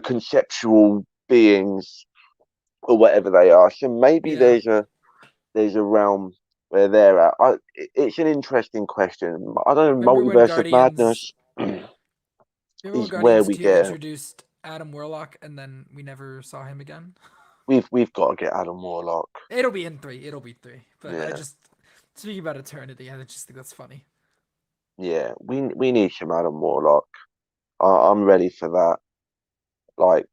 conceptual beings or whatever they are. So maybe Yeah. there's a realm where they're at. It's an interesting question. I don't know. Remember when Multiverse of Guardians. Madness Remember when is where Guardians we 2 get. introduced Adam Warlock and then we never saw him again? We've got to get Adam Warlock. It'll be in 3. It'll be 3. But I Yeah, just. Speaking about Eternity, I just think that's funny. yeah. We need some Adam Warlock. I'm ready for that. Like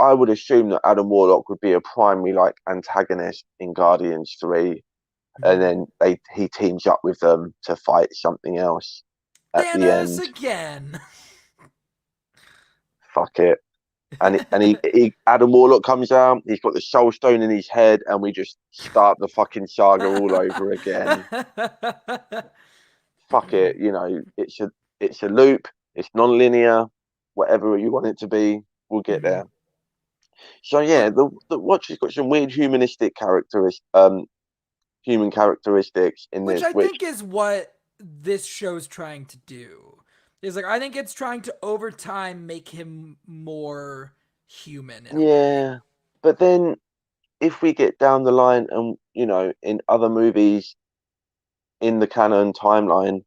I would assume that Adam Warlock would be a primary like antagonist in Guardians 3. and Mhm. then he teams up with them to fight something else at the Thanos end. again. Fuck it. And he Adam Warlock comes out. He's got the Soul Stone in his head, and we just start the fucking saga all over again. Fuck it, it's a loop. It's non-linear. Whatever you want it to be, we'll get Mhm. there. So yeah, But the watch has got some weird human characteristics in which this, I which think is what this show's trying to do. Is like I think it's trying to over time make him more human in a way. yeah. But then if we get down the line and in other movies in the canon timeline,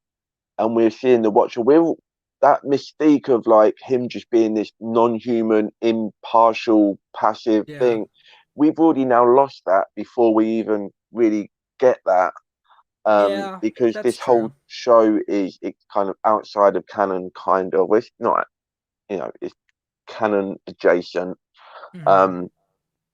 and we're seeing the Watcher, we're that mystique of like him just being this non-human, impartial, passive Yeah. thing. We've already now lost that before we even really get that, Yeah, because that's this whole true. show is it's kind of outside of canon, kind of. Well, it's not, it's canon adjacent. Mhm. Um,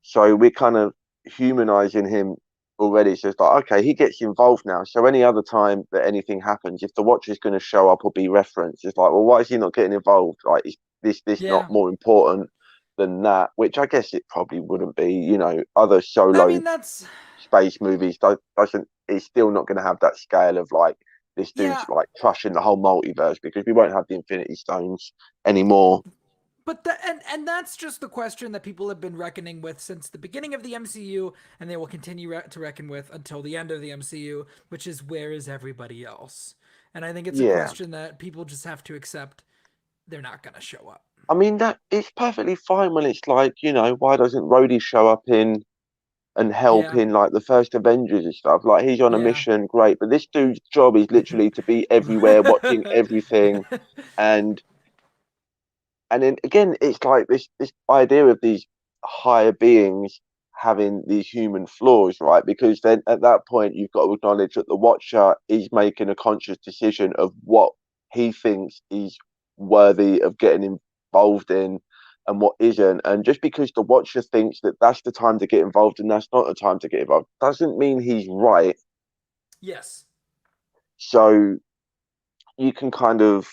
so we're kind of humanizing him already. So it's like, okay, he gets involved now. So any other time that anything happens, if the Watcher's going to show up or be referenced, it's like, well, why is he not getting involved? Like, is this not Yeah. more important than that? Which I guess it probably wouldn't be. Other I solo mean that's space movies doesn't. It's still not going to have that scale of like this dude's yeah, like crushing the whole multiverse, because we won't have the Infinity Stones anymore. but and that's just the question that people have been reckoning with since the beginning of the MCU, and they will continue to reckon with until the end of the MCU, which is where is everybody else? And I think it's a Yeah. question that people just have to accept they're not going to show up. I mean, that it's perfectly fine when it's like, why doesn't Rhodey show up in and help Yeah. in like the first Avengers and stuff? Like, he's on a Yeah. mission, great, but this dude's job is literally to be everywhere, watching everything, and then again, it's like this idea of these higher beings having these human flaws, right? Because then at that point, you've got to acknowledge that the Watcher is making a conscious decision of what he thinks is worthy of getting involved in and what isn't. And just because the Watcher thinks that that's the time to get involved and that's not the time to get involved, doesn't mean he's right. Yes. So you can kind of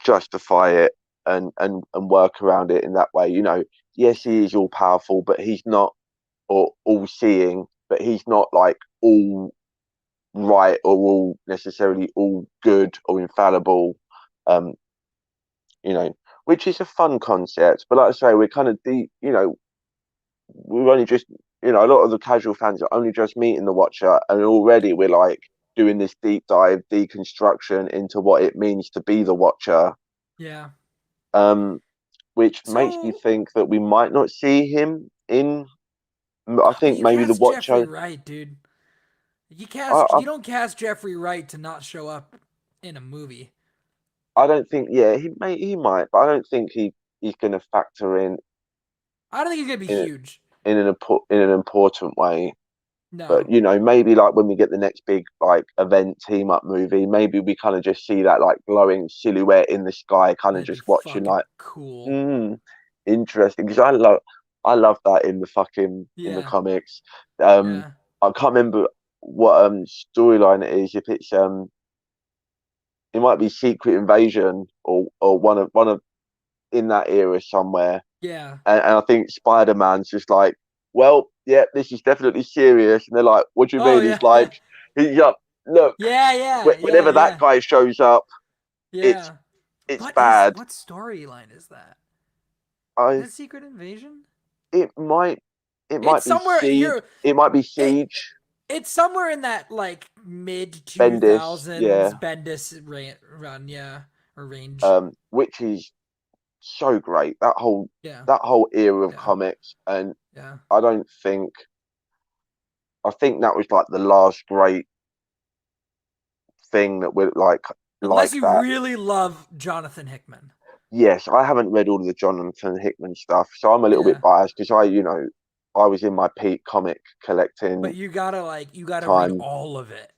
justify it and work around it in that way. Yes, he is all powerful, but he's not, or all seeing, but he's not like all right or all necessarily all good or infallible. Um, you know, which is a fun concept. But like I say, we're kind of we've only just, a lot of the casual fans are only just meeting the Watcher, and already we're like doing this deep dive deconstruction into what it means to be the Watcher. Yeah. Um, which makes me So, think that we might not see him in. I but think you maybe the cast Jeffrey Watcher. Wright, dude. I, I You don't cast Jeffrey Wright to not show up in a movie. I don't think. Yeah, he might, but I don't think he's going to factor I don't think he's gonna be in huge. in an important way. But No, maybe like when we get the next big like event team up movie, maybe we kind of just see that like glowing silhouette in the sky, kind of that'd be just watching fucking like, cool. hmm, interesting. Because I love that in the Yeah, comics. yeah, I can't remember what storyline it is. If it's it might be Secret Invasion or one of in that era somewhere. yeah. And I think Spider Man's just like, well, yeah, this is definitely serious. And they're like, what do you Oh mean? He's yeah, like, he's like, look, yeah, yeah, yeah, whenever that yeah, guy shows up, it's yeah. it's bad. What storyline is that? Is I that Secret Invasion? it might it It's might be somewhere Siege. you're It might be it. Siege. It's somewhere in that like mid two Bendis, thousands yeah, Bendis run, yeah, or range. which is so great. That whole Yeah, that whole era of yeah, comics, and yeah. I don't think I think that was like the last great thing that we're Unless like you that. really love Jonathan Hickman. Yes, I haven't read all of the Jonathan Hickman stuff, so I'm a little bit Yeah. biased because I was in my peak comic collecting But you gotta read time. all of it.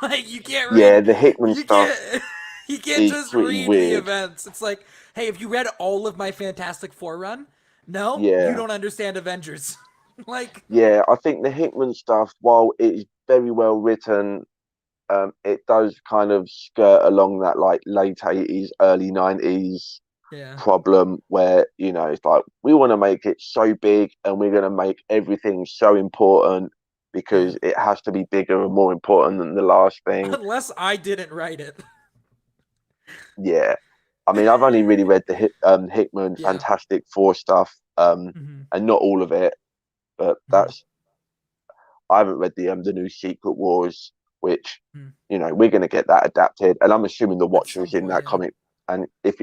Like you can't Yeah, read the Hickman you stuff can't you can't is just pretty read the weird. events. It's like, hey, if you read all of my Fantastic Four run, no, you Yeah, don't understand Avengers. Like, Yeah, I think the Hickman stuff, while it is very well written, it does kind of skirt along that like late 80s, early 90s yeah, problem where, it's like we want to make it so big and we're going to make everything so important yeah. because it has to be bigger and more important than the last thing. Unless I didn't write it. Yeah. I mean, I've only really read the Hickman Yeah. Fantastic Four stuff, Hmm. and not all of it, but Hmm. I haven't read the new Secret Wars, which Hmm. we're going to get that adapted, and I'm assuming the At Watcher some is in point, that yeah. comic, and if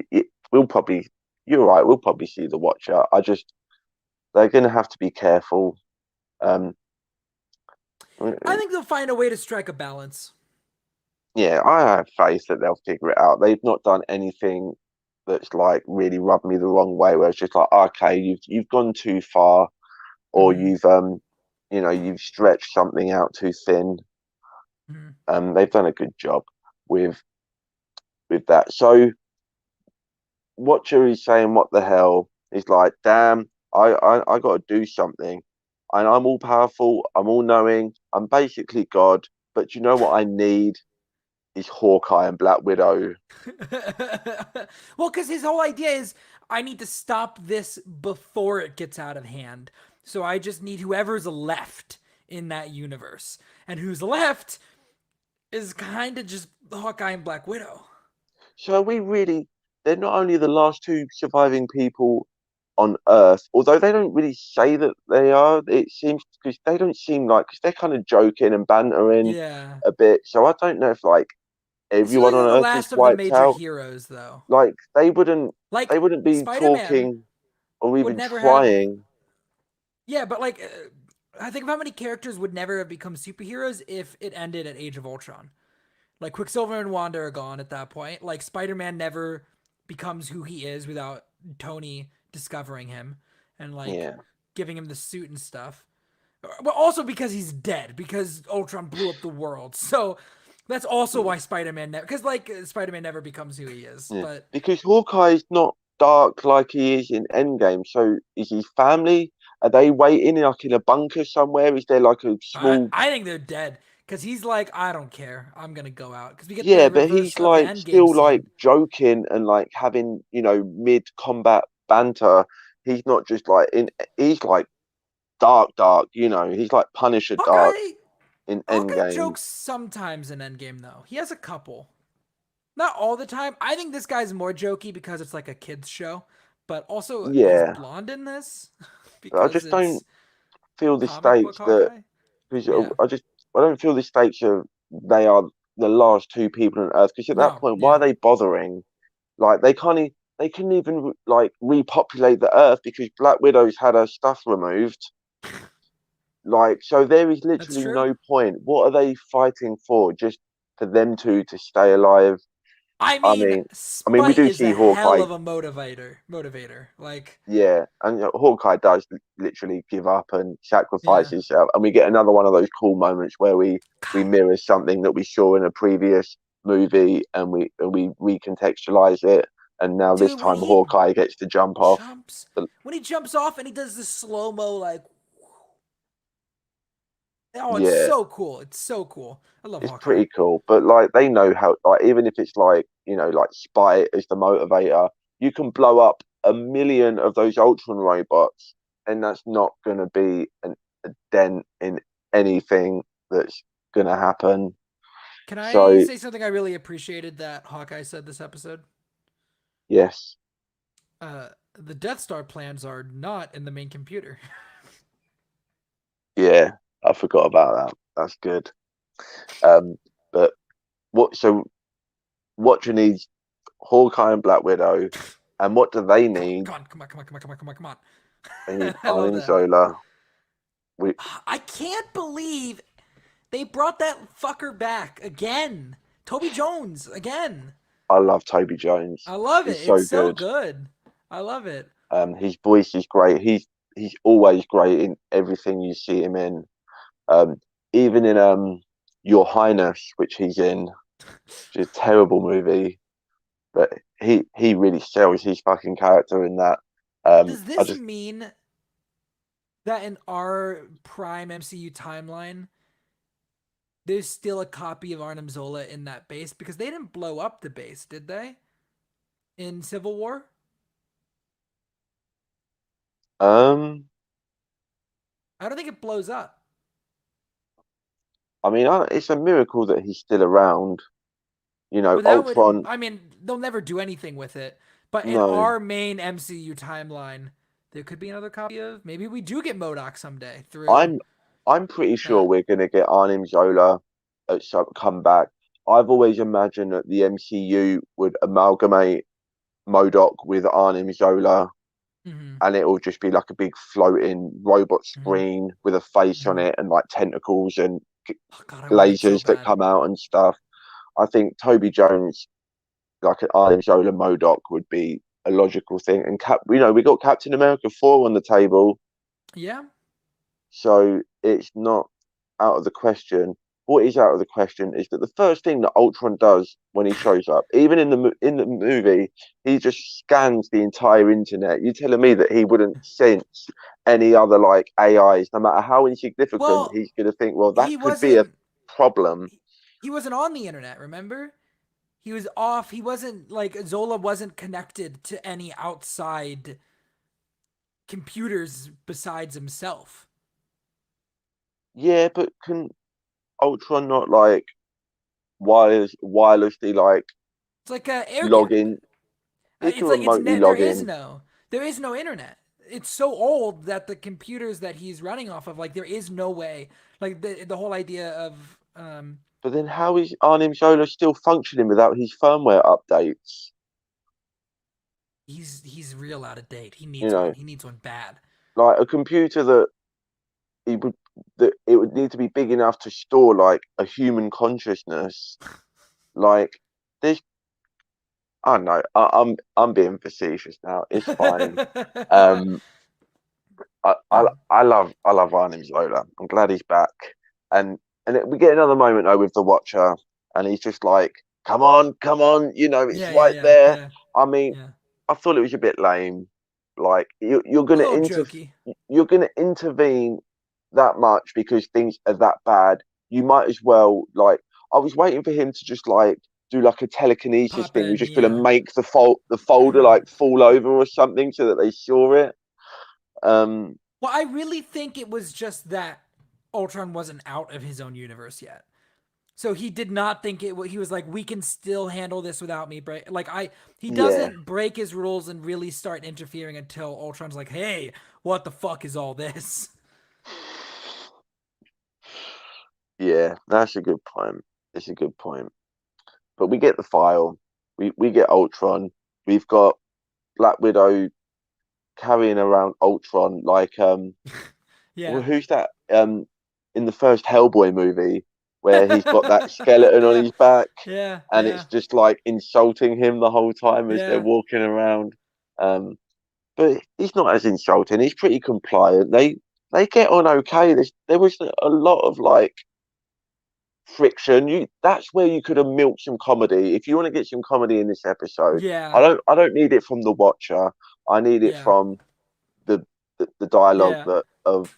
we'll probably, you're right, we'll probably see the Watcher. They're going to have to be careful. Um, I think they'll find a way to strike a balance. yeah, I have faith that they'll figure it out. They've not done anything that's like really rubbed me the wrong way, where it's just like, okay, you've gone too far, or Hmm. you've stretched something out too thin. Hmm. They've done a good job with that. So Watcher is saying, "What the hell?" He's like, "Damn, I got to do something, and I'm all powerful. I'm all knowing. I'm basically God. But you know what I need is Hawkeye and Black Widow." Well, because his whole idea is I need to stop this before it gets out of hand. So I just need whoever's left in that universe. And who's left is kind of just Hawkeye and Black Widow. So are we really? They're not only the last two surviving people on Earth, although they don't really say that they are. It seems because they don't seem like because they're kind of joking and bantering Yeah. a bit. So I don't know if like It seems everyone like on they're the Earth is last of the wiped major out. heroes, though. Like they Like, wouldn't be Spider Man talking or would even never have. trying. Yeah, but like, I think of how many characters would never have become superheroes if it ended at Age of Ultron. Like Quicksilver and Wanda are gone at that point. Like Spider-Man never becomes who he is without Tony discovering him and like Yeah. giving him the suit and stuff. But also because he's dead because Ultron blew up the world. So that's also Mm, why Spider-Man never because like Spider-Man never becomes who he is. yeah. But Because Hawkeye's not dark like he is in Endgame. So is his family? Are they waiting like in a bunker somewhere? Is there like a I small? I think they're dead because he's like I don't care. I'm gonna go out because we get the Yeah, but reverse he's of the like Endgame still like scene. joking and like having, mid combat banter. He's not just like in he's like dark, dark, he's like Punisher dark Hawkeye in Hawkeye Endgame. jokes sometimes in Endgame though. He has a couple. Not all the time. I think this guy's more jokey because it's like a kids show, but also he's Yeah. blonde in this But I because just don't it's feel the comic book stakes that Hawkeye. because Yeah. I don't feel the stakes of they are the last two people on Earth because at that No. point why are Yeah. they bothering? Like they couldn't even like repopulate the Earth because Black Widow's had her stuff removed. Like, so there is That's literally true. no point. What are they fighting for? Just for them to stay alive? I I mean, mean, we spite do is a see hell Hawkeye, of a motivator. Motivator. Like, yeah, and Hawkeye does literally give up and sacrifice yeah. himself, and we get another one of those cool moments where we God, mirror something that we saw in a previous movie, and we recontextualize it, and now this dude, time Hawkeye gets to jump off. jumps The, when he jumps off and he does this slow mo like, oh, it's yeah, so cool. It's so cool. I love it's Hawkeye. pretty cool. But like they know how like even if it's like like spite as the motivator, you can blow up a million of those Ultron robots, and that's not gonna be a dent in anything that's gonna happen. Can I So say something I really appreciated that Hawkeye said this episode? yes, The Death Star plans are not in the main computer. yeah, I forgot about that. That's good. Um, but what you need Hawkeye and Black Widow, and what do they Come on, need? come on, come on, come on, come on, come on, come on, come They on. need I love Han that. Solo. We I can't believe they brought that fucker back again. Toby Jones again. I love Toby Jones. I love it. He's It's so so good. good. I love it. His voice is great. He's always great in everything you see him in. Um, Even in Your Highness, which he's in, which is a terrible movie, but he really sells his fucking character in that. Does I this just mean that in our prime MCU timeline, there's still a copy of Arnim Zola in that base because they didn't blow up the base, did they? In Civil War? Um, I don't think it blows up. I mean, it's a miracle that he's still around. You know, But that would, Ultron. I mean, they'll never do anything with it. But in No, our main MCU timeline, there could be another copy of. Maybe we do get Modoc someday through I'm I'm pretty sure that. we're gonna get Arnim Zola at some comeback. I've always imagined that the MCU would amalgamate Modoc with Arnim Zola, Mm-hmm, and it will just be like a big floating robot mm-hmm, screen with a face on mm-hmm. it and like tentacles and Oh God, I want it so lasers that bad. come out and stuff. I think Toby Jones, like an Arnim Zola Modoc, would be a logical thing. And we got Captain America 4 on the table, Yeah. so it's not out of the question. What is out of the question is that the first thing that Ultron does when he shows up, even in the movie, he just scans the entire internet. You're telling me that he wouldn't sense any other like AIs, no matter how insignificant, Well, he's going to think, well, that he could be a wasn't. problem. He wasn't on the internet. Remember? He was off. He wasn't like Zola wasn't connected to any outside computers besides himself. Yeah, but can Ultron not like wirelessly like It's like a air log gap. in? He can It's like it's remotely net. There log is in. no. There is no internet. It's so old that the computers that he's running off of, like, there is no way. Like the whole idea of But then how is Arnim Zola still functioning without his firmware updates? he's real out of date. He You needs one. know, He needs one bad. like a computer that it would that it would need to be big enough to store like a human consciousness. Like there's I don't know. I'm being facetious now. It's fine. Um, I love Arnim Zola. I'm glad he's back. And we get another moment though with the Watcher, and he's just like, come on, it's Yeah, yeah, right yeah, there. yeah, I mean, yeah. I thought it was a bit lame. Like A little jokey. you're gonna intervene that much because things are that bad. You might as well like. I was waiting for him to just like do like a telekinesis Pop thing. You're in, just gonna yeah. make the folder like fall over or something so that they saw it. Um, Well, I really think it was just that Ultron wasn't out of his own universe yet. So he did not think it. He was like, "We can still handle this without me." Break like I. He yeah, doesn't break his rules and really start interfering until Ultron's like, "Hey, what the fuck is all this?" yeah, that's a good point. It's a good point. But we get the file. We get Ultron. We've got Black Widow carrying around Ultron like well, Yeah. who's that? In the first Hellboy movie where he's got that skeleton on Yeah. his back Yeah. and Yeah. it's just like insulting him the whole time as they're Yeah. walking around. Um, but he's not as insulting. He's pretty compliant. They get on okay. There was a lot of like friction. That's where you could have milked some comedy. If you want to get some comedy in this episode, Yeah. I don't need it from the Watcher. I need it Yeah. from the the dialogue Yeah. that of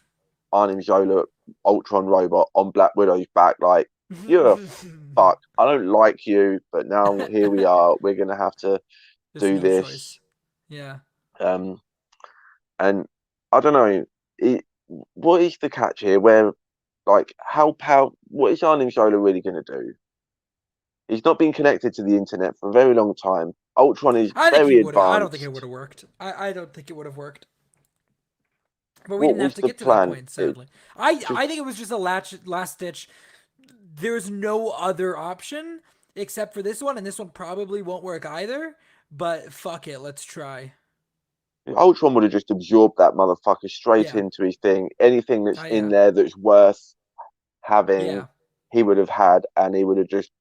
Arnim Zola, Ultron robot on Black Widow's back. Like you're a fuck. I don't like you, but now here we are. We're gonna have to There's do no this. choice. Yeah. Um, and I don't know. What is the catch here? Where like how what is Arnim Zola really gonna do? He's not been connected to the internet for a very long time. Ultron is I think he very would have. I don't think it would advanced. have worked. I don't think it would have worked. But we What didn't have was to the get to that plan? point, sadly. Just I think it was just a last ditch. There's no other option except for this one, and this one probably won't work either. But fuck it, let's try. Ultron would have just absorbed that motherfucker straight Yeah. into his thing. Anything that's Oh in yeah. there that's worth having, Yeah. he would have had, and he would have just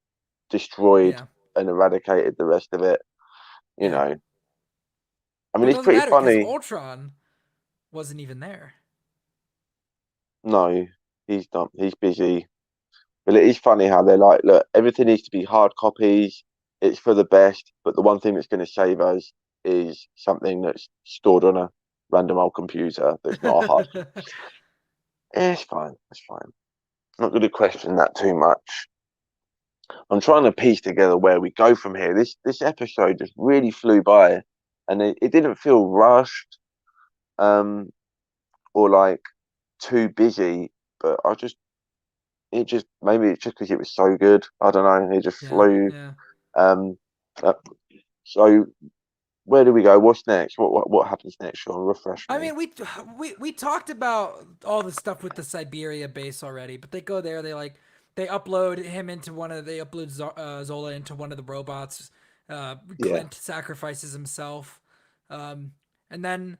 destroyed Yeah. and eradicated the rest of it. You Yeah. know, I Well, mean, it it's doesn't pretty matter because funny. Ultron wasn't even there. No, he's not. He's busy. But it is funny how they're like, look, everything needs to be hard copies. It's for the best, but the one thing that's going to save us is something that's stored on a random old computer that's not a hard. It's fine. It's fine. Not going to question that too much. I'm trying to piece together where we go from here. This episode just really flew by, and it didn't feel rushed, um, or like too busy. But it just maybe it's just because it was so good. I don't know. It just Yeah, flew. yeah. Um, uh, so where do we go? What's next? What happens next? Sean, refresh I me. mean, we talked about all the stuff with the Siberia base already, but they go there. They upload him into they upload Zola into one of the robots. Yeah. Clint sacrifices himself, um, and then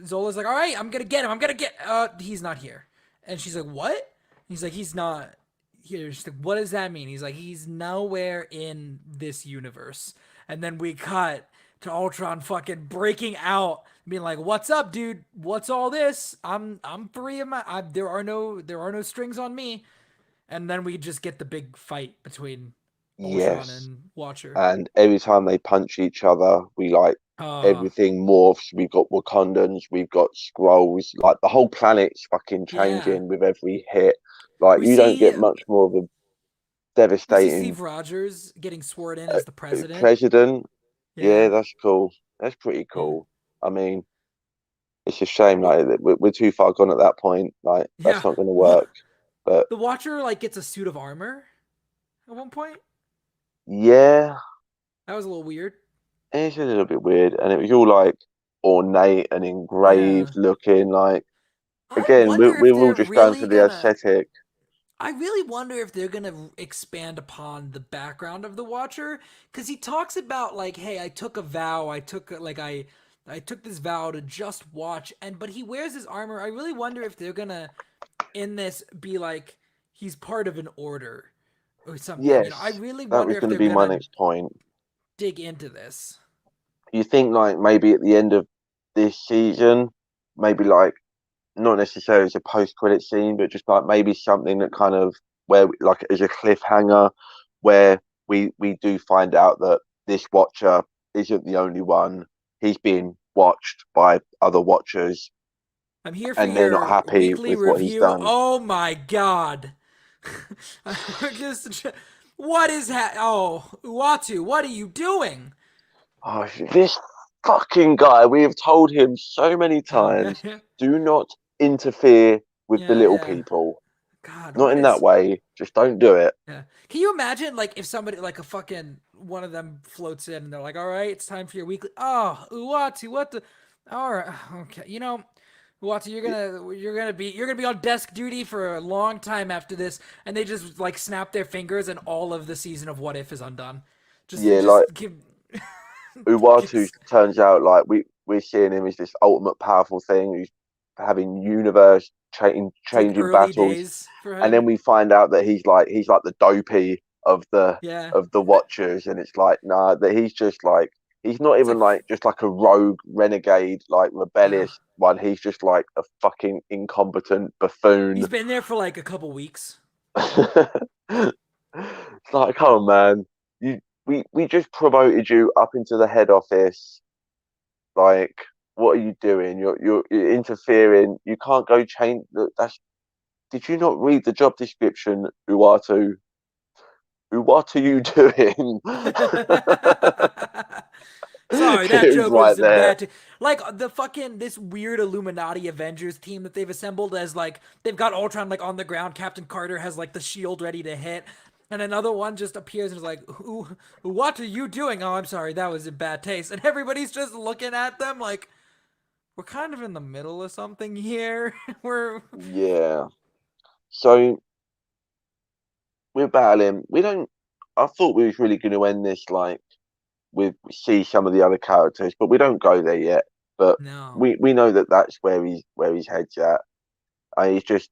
Zola's like, "All right, I'm gonna get him. I'm gonna get." He's not here, and she's like, "What?" He's like, "He's not here." She's like, "What does that mean?" He's like, "He's nowhere in this universe." And then we cut to Ultron fucking breaking out, being like, "What's up, dude? What's all this? I'm free of there are no strings on me." And then we just get the big fight between Ultron Yes. and Watcher. And every time they punch each other, we like Uh everything morphs. We've got Wakandans, we've got Skrulls, like the whole planet's fucking yeah. changing with every hit. Like We you don't see get much more of a we see devastating Steve Rogers getting sworn in as the president. president. Yeah, Yeah. that's cool. That's pretty Yeah. cool. I mean, it's a shame Well, like that we're too far gone at that point. Like that's yeah. not going to What work. But the Watcher like gets a suit of armor at one point. yeah, That was a little weird. it's a little bit weird, and it was all like ornate and engraved Yeah. looking. Like I again, wonder if we're all they're just going for really the gonna aesthetic. I really wonder if they're gonna expand upon the background of the Watcher, because he talks about like, "Hey, I took a vow. I took this vow to just watch." And but he wears his armor. I really wonder if they're gonna in this be like he's part of an order or something. I Yes, really that wonder was if going to they're be my gonna next point. dig into this. You think like maybe at the end of this season, maybe like not necessarily as a post-credit scene, but just like maybe something that kind of where like as a cliffhanger, where we do find out that this Watcher isn't the only one. He's being watched by other Watchers, I'm here for and they're not your happy weekly with what he's review. done. Oh my god. Just what is oh, Uatu, what are you doing? Oh, this fucking guy! We have told him so many Yeah, yeah, times, yeah. do not interfere with the Yeah, little yeah. people. God, Not what in that is way. Just don't do it. yeah. Can you imagine like if somebody like a fucking one of them floats in and they're like, "All right, it's time for your weekly." Oh, Uatu, what the all right, okay. Uatu, you're gonna be on desk duty for a long time after this, and they just like snap their fingers and all of the season of What If is undone. Yeah, like Just give Uwatu turns out like we're seeing him as this ultimate powerful thing who's having universe it's like changing early battles, days for and then him. we find out that he's like the dopey Yeah. of the Watchers, and it's like nah, that he's just like he's not It's even like like just like a rogue renegade like uh rebellious one. He's just like a fucking incompetent buffoon. he's been there for like a couple weeks. It's like, come on, man. We just promoted you up into the head office. Like, what are you doing? You're interfering. You can't go change. That's. Did you not read the job description, Uatu? What are you doing? Sorry, that It was joke right was there. bad. Like the fucking this weird Illuminati Avengers team that they've assembled as like they've got Ultron like on the ground. Captain Carter has like the shield ready to hit, and another one just appears and is like, what are you doing?" "Oh, I'm sorry, that was in bad taste." And everybody's just looking at them like we're kind of in the middle of something here. we're Yeah. So we're battling. We don't. I thought we was really going to end this like with see some of the other characters, but we don't go there yet. But no. we know that that's where his head's at. He's just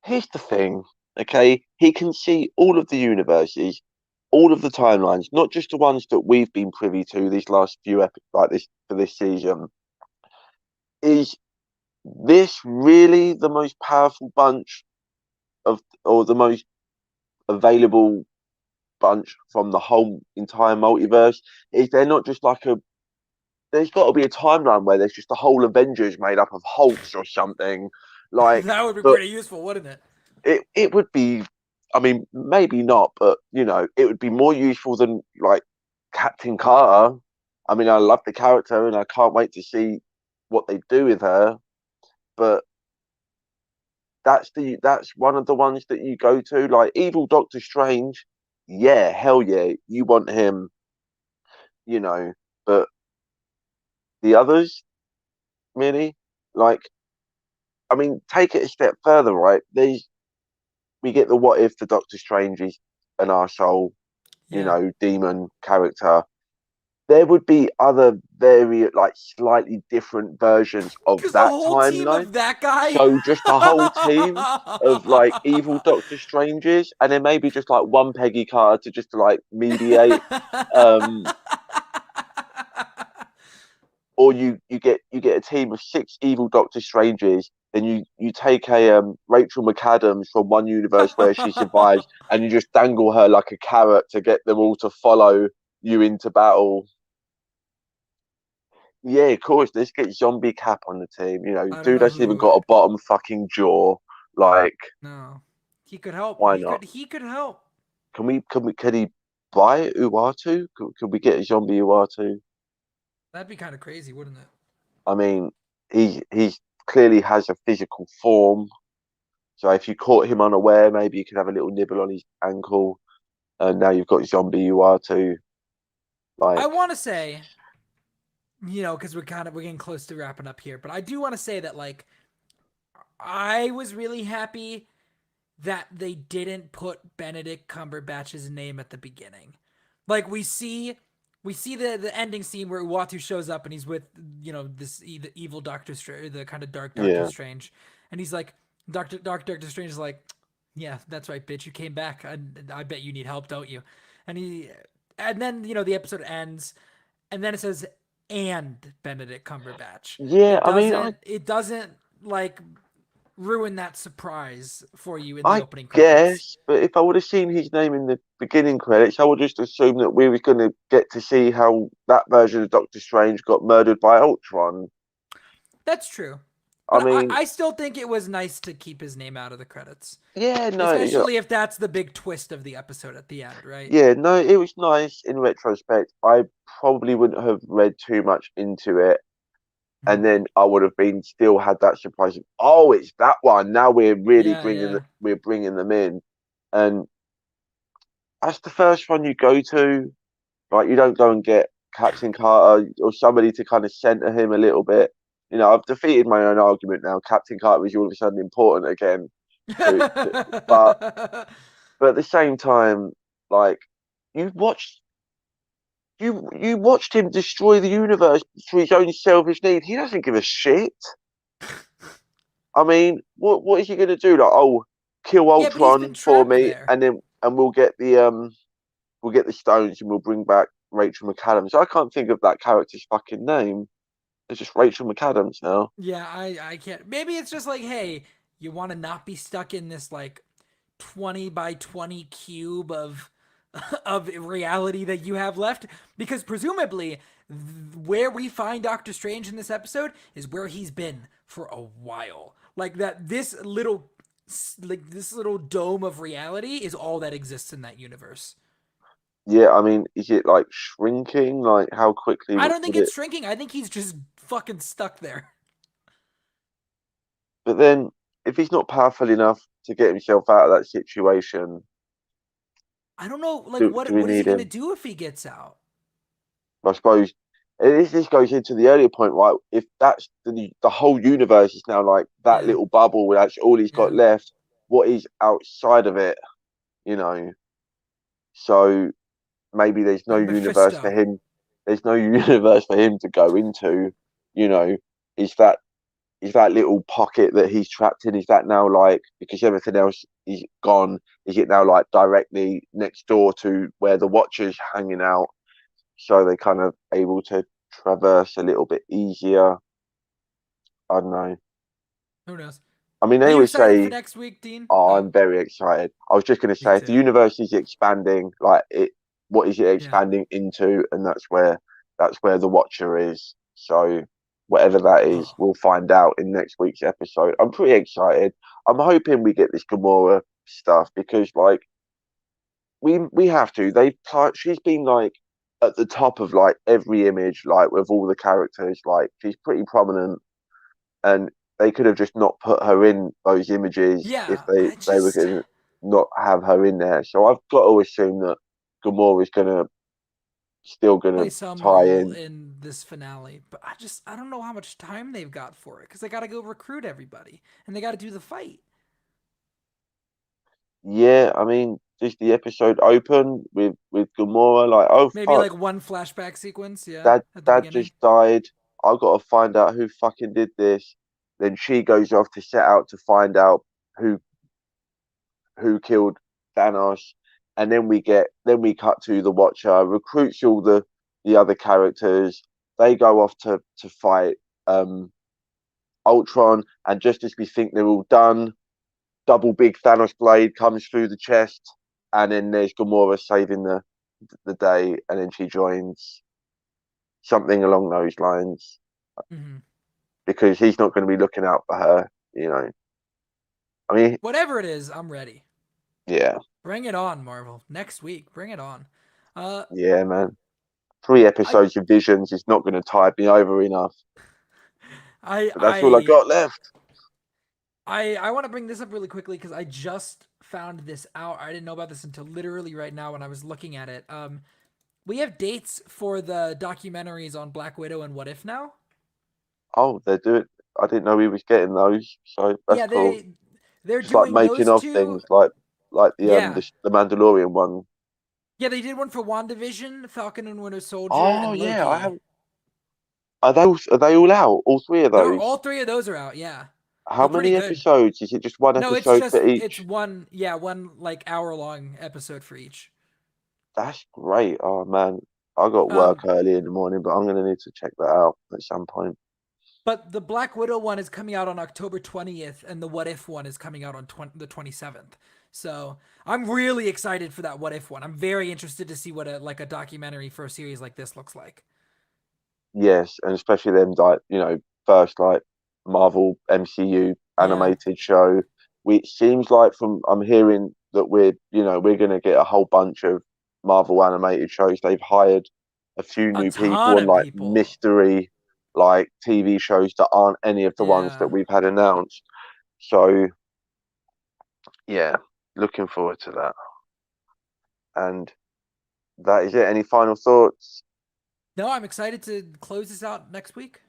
here's the thing, okay? He can see all of the universes, all of the timelines, not just the ones that we've been privy to these last few like this for this season. Is this really the most powerful bunch of, or the most available bunch from the whole entire multiverse? Is there not just like there's got to be a timeline where there's just a whole Avengers made up of Hulks or something. Like, That would be but pretty useful, wouldn't it? it would be. I mean, maybe not, but it would be more useful than like Captain Carter. I mean, I love the character, and I can't wait to see what they do with her. But that's one of the ones that you go to, like Evil Doctor Strange. Yeah, hell yeah, you want him, you know. But the others, really, like, I mean, take it a step further, right? These we get the what if the Doctor Strange is an arsehole, Yeah. demon character. There would be other very like slightly different versions of Just a that whole team timeline. of that guy. So just a whole team of like evil Doctor Stranges, and then maybe just like one Peggy Carter to just to like mediate. Um, or you get a team of six evil Doctor Stranges. Then you take a Rachel McAdams from one universe where she survives, and you just dangle her like a carrot to get them all to follow you into battle. Yeah, of course. Let's get Zombie Cap on the team. I don't Dude know hasn't even who. got a bottom fucking jaw. Like, No, he could help. why He not? could. He could help. Can he buy Uatu? Could we get a zombie Uatu? That'd be kind of crazy, wouldn't it? I mean, he clearly has a physical form. So if you caught him unaware, maybe you could have a little nibble on his ankle, and now you've got zombie Uatu. I Like, want to say, because we're getting close to wrapping up here, but I do want to say that like I was really happy that they didn't put Benedict Cumberbatch's name at the beginning. Like we see the ending scene where Uatu shows up and he's with the evil Doctor Strange, the kind of dark Doctor yeah, Strange, and he's like Doctor Strange is like, yeah, that's right, bitch, you came back. I bet you need help, don't you? And then the episode ends, and then it says and Benedict Cumberbatch. yeah. It I mean, doesn't. It doesn't like ruin that surprise for you in the I opening credits. guess, but if I would have seen his name in the beginning credits, I would just assume that we were going to get to see how that version of Doctor Strange got murdered by Ultron. That's true. I But I, mean, I still think it was nice to keep his name out of the credits. yeah, no, yeah, Especially if that's the big twist of the episode at the end, right? yeah, no, it was nice in retrospect. I probably wouldn't have read too much into it, and Mhm. then I would have been still had that surprise of, oh, it's that one. Now we're really Yeah, yeah. we're bringing them in, and that's the first one you go to. Like, you don't go and get Captain Carter or somebody to kind of center him a little bit. I've defeated my own argument now. Captain Carter is all of a sudden important again. But at the same time, like, you watched you watched him destroy the universe for his own selfish need. He doesn't give a shit. I mean, what is he gonna do? Like, oh, kill Yeah, but he's been Ultron for trapped me, there. and then we'll get the stones and we'll bring back Rachel McAdams. I can't think of that character's fucking name. It's just Rachel McAdams now. Yeah, I can't. Maybe it's just like, hey, you want to not be stuck in this like 20 by 20 cube of of reality that you have left, because presumably where we find Doctor Strange in this episode is where he's been for a while. Like that this little dome of reality is all that exists in that universe. Yeah, I mean, is it like shrinking? Like, how quickly I don't think would it? it's shrinking. I think he's just fucking stuck there. But then, if he's not powerful enough to get himself out of that situation, I don't know, like do we what is he need gonna him? do if he gets out? I suppose this goes into the earlier point, right? If that's the whole universe is now like that Yeah, little bubble, that's all he's got yeah. left. What is outside of it? You know, so maybe there's no Like universe for Mephisto. him. There's no universe for him to go into. You know, is that little pocket that he's trapped in? Is that now like, because everything else is gone? Is it now like directly next door to where the Watcher's hanging out? So they kind of able to traverse a little bit easier. I don't know. Who knows? I mean, Are they you always excited for say, next week, Dean? "Oh, Oh, I'm very excited." I was just going to me say, if the too. universe is expanding, like what is it Yeah. expanding into? And that's where the Watcher is. So whatever that is, Oh, we'll find out in next week's episode. I'm pretty excited. I'm hoping we get this Gamora stuff because like we have to. She's been like at the top of like every image, like with all the characters. Like she's pretty prominent, and they could have just not put her in those images if yeah. they were going to not have her in there. So I've got to assume that Gamora's still play gonna some tie role in. in this finale, but I don't know how much time they've got for it because they got to go recruit everybody and they got to do the fight. Yeah, I mean, does the episode open with Gamora like, oh Maybe fuck, like one flashback sequence, yeah, dad at the dad beginning. just died. I got to find out who fucking did this. Then she goes off to set out to find out who who killed Thanos, and then we cut to the Watcher recruits all the other characters. They go off to fight Ultron, and just as we think they're all done, double big Thanos blade comes through the chest, and then there's Gamora saving the day, and then she joins something along those lines Mm-hmm. because he's not going to be looking out for her. I mean, Whatever it is, I'm ready. yeah, Bring it on, Marvel. Next week, bring it on. Uh, yeah, man. Three I, episodes of Visions is not going to tide me over enough, I, but that's all I I, got left. I want to bring this up really quickly because I just found this out. I didn't know about this until literally right now when I was looking at it. We have dates for the documentaries on Black Widow and What If now. Oh, they do it. I didn't know we was getting those, so that's Yeah, cool. they're Just like doing making those of two. things, like Yeah, the Mandalorian one. yeah, they did one for WandaVision, Falcon and Winter Soldier, Oh and yeah, I Loki. have. Are they all out? All three of They're those? all three of those are out. Yeah, How they're pretty many good. episodes? Is it just one No, episode for it's each? one, yeah, one like hour long episode for each. That's great. Oh man, I got work Um, early in the morning, but I'm gonna need to check that out at some point. but the Black Widow one is coming out on October 20th, and the What If one is coming out on the 27th. So I'm really excited for that What If one. I'm very interested to see what a documentary for a series like this looks like. Yes, and especially them like first like Marvel MCU Yeah, animated show. It seems like from I'm hearing that we're gonna get a whole bunch of Marvel animated shows. They've hired a few a new people ton on of like people. mystery like TV shows that aren't any of the ones that Yeah. we've had announced. So yeah, looking forward to that. And that is it. Any final thoughts? No, I'm excited to close this out next week.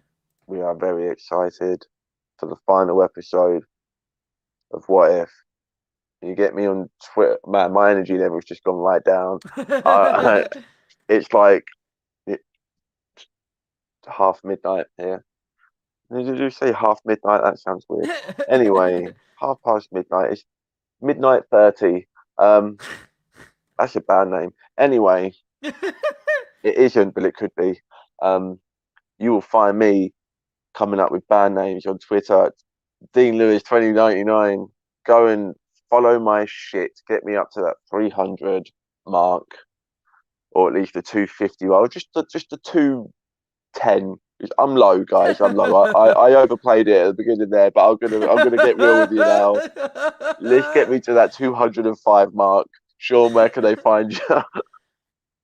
We are very excited for the final episode of What If. You get me on Twitter, man. My energy level's just gone right down. Uh, it's like it's half midnight here. Did you say half midnight? That sounds weird. Anyway, half past midnight. It's midnight 30. Um, that's a bad name. Anyway, it isn't, but it could be. Um, you will find me coming up with band names on Twitter. Dean Lewis 2099. Go and follow my shit. Get me up to that 300 mark, or at least the 250. Well, just the 210. I'm low, guys. I'm low. I overplayed it at the beginning there, but I'm gonna get real with you now. Let's get me to that 205 mark. Sean, where can they find you?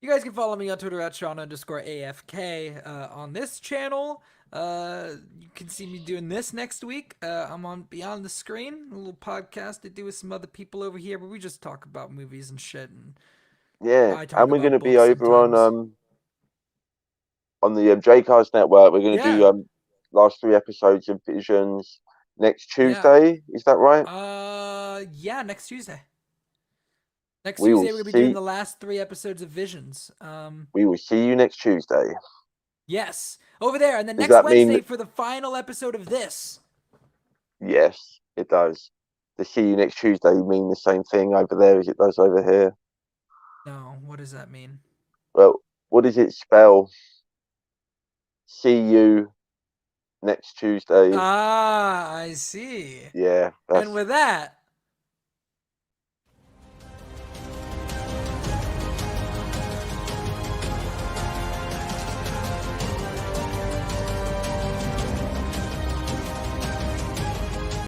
You guys can follow me on Twitter at Sean_AFK on this channel. You can see me doing this next week. I'm on Beyond the Screen, a little podcast I do with some other people over here, but we just talk about movies and shit, and Yeah, I talk and we're about gonna be books over sometimes. on the JCast network. We're gonna do Yeah, last three episodes of Visions next yeah. Tuesday. Is that right? Yeah, next Tuesday. Next We will Tuesday, we're gonna be doing see. the last three episodes of Visions. We will see you next Tuesday. Yes, over there, and then Does next that mean Wednesday for the final episode of this. yes? It does. The see you next Tuesday mean the same thing over there as it does over here. No, what does that mean? Well, what does it spell? See you next Tuesday. Ah, I see. Yeah, And that's with that,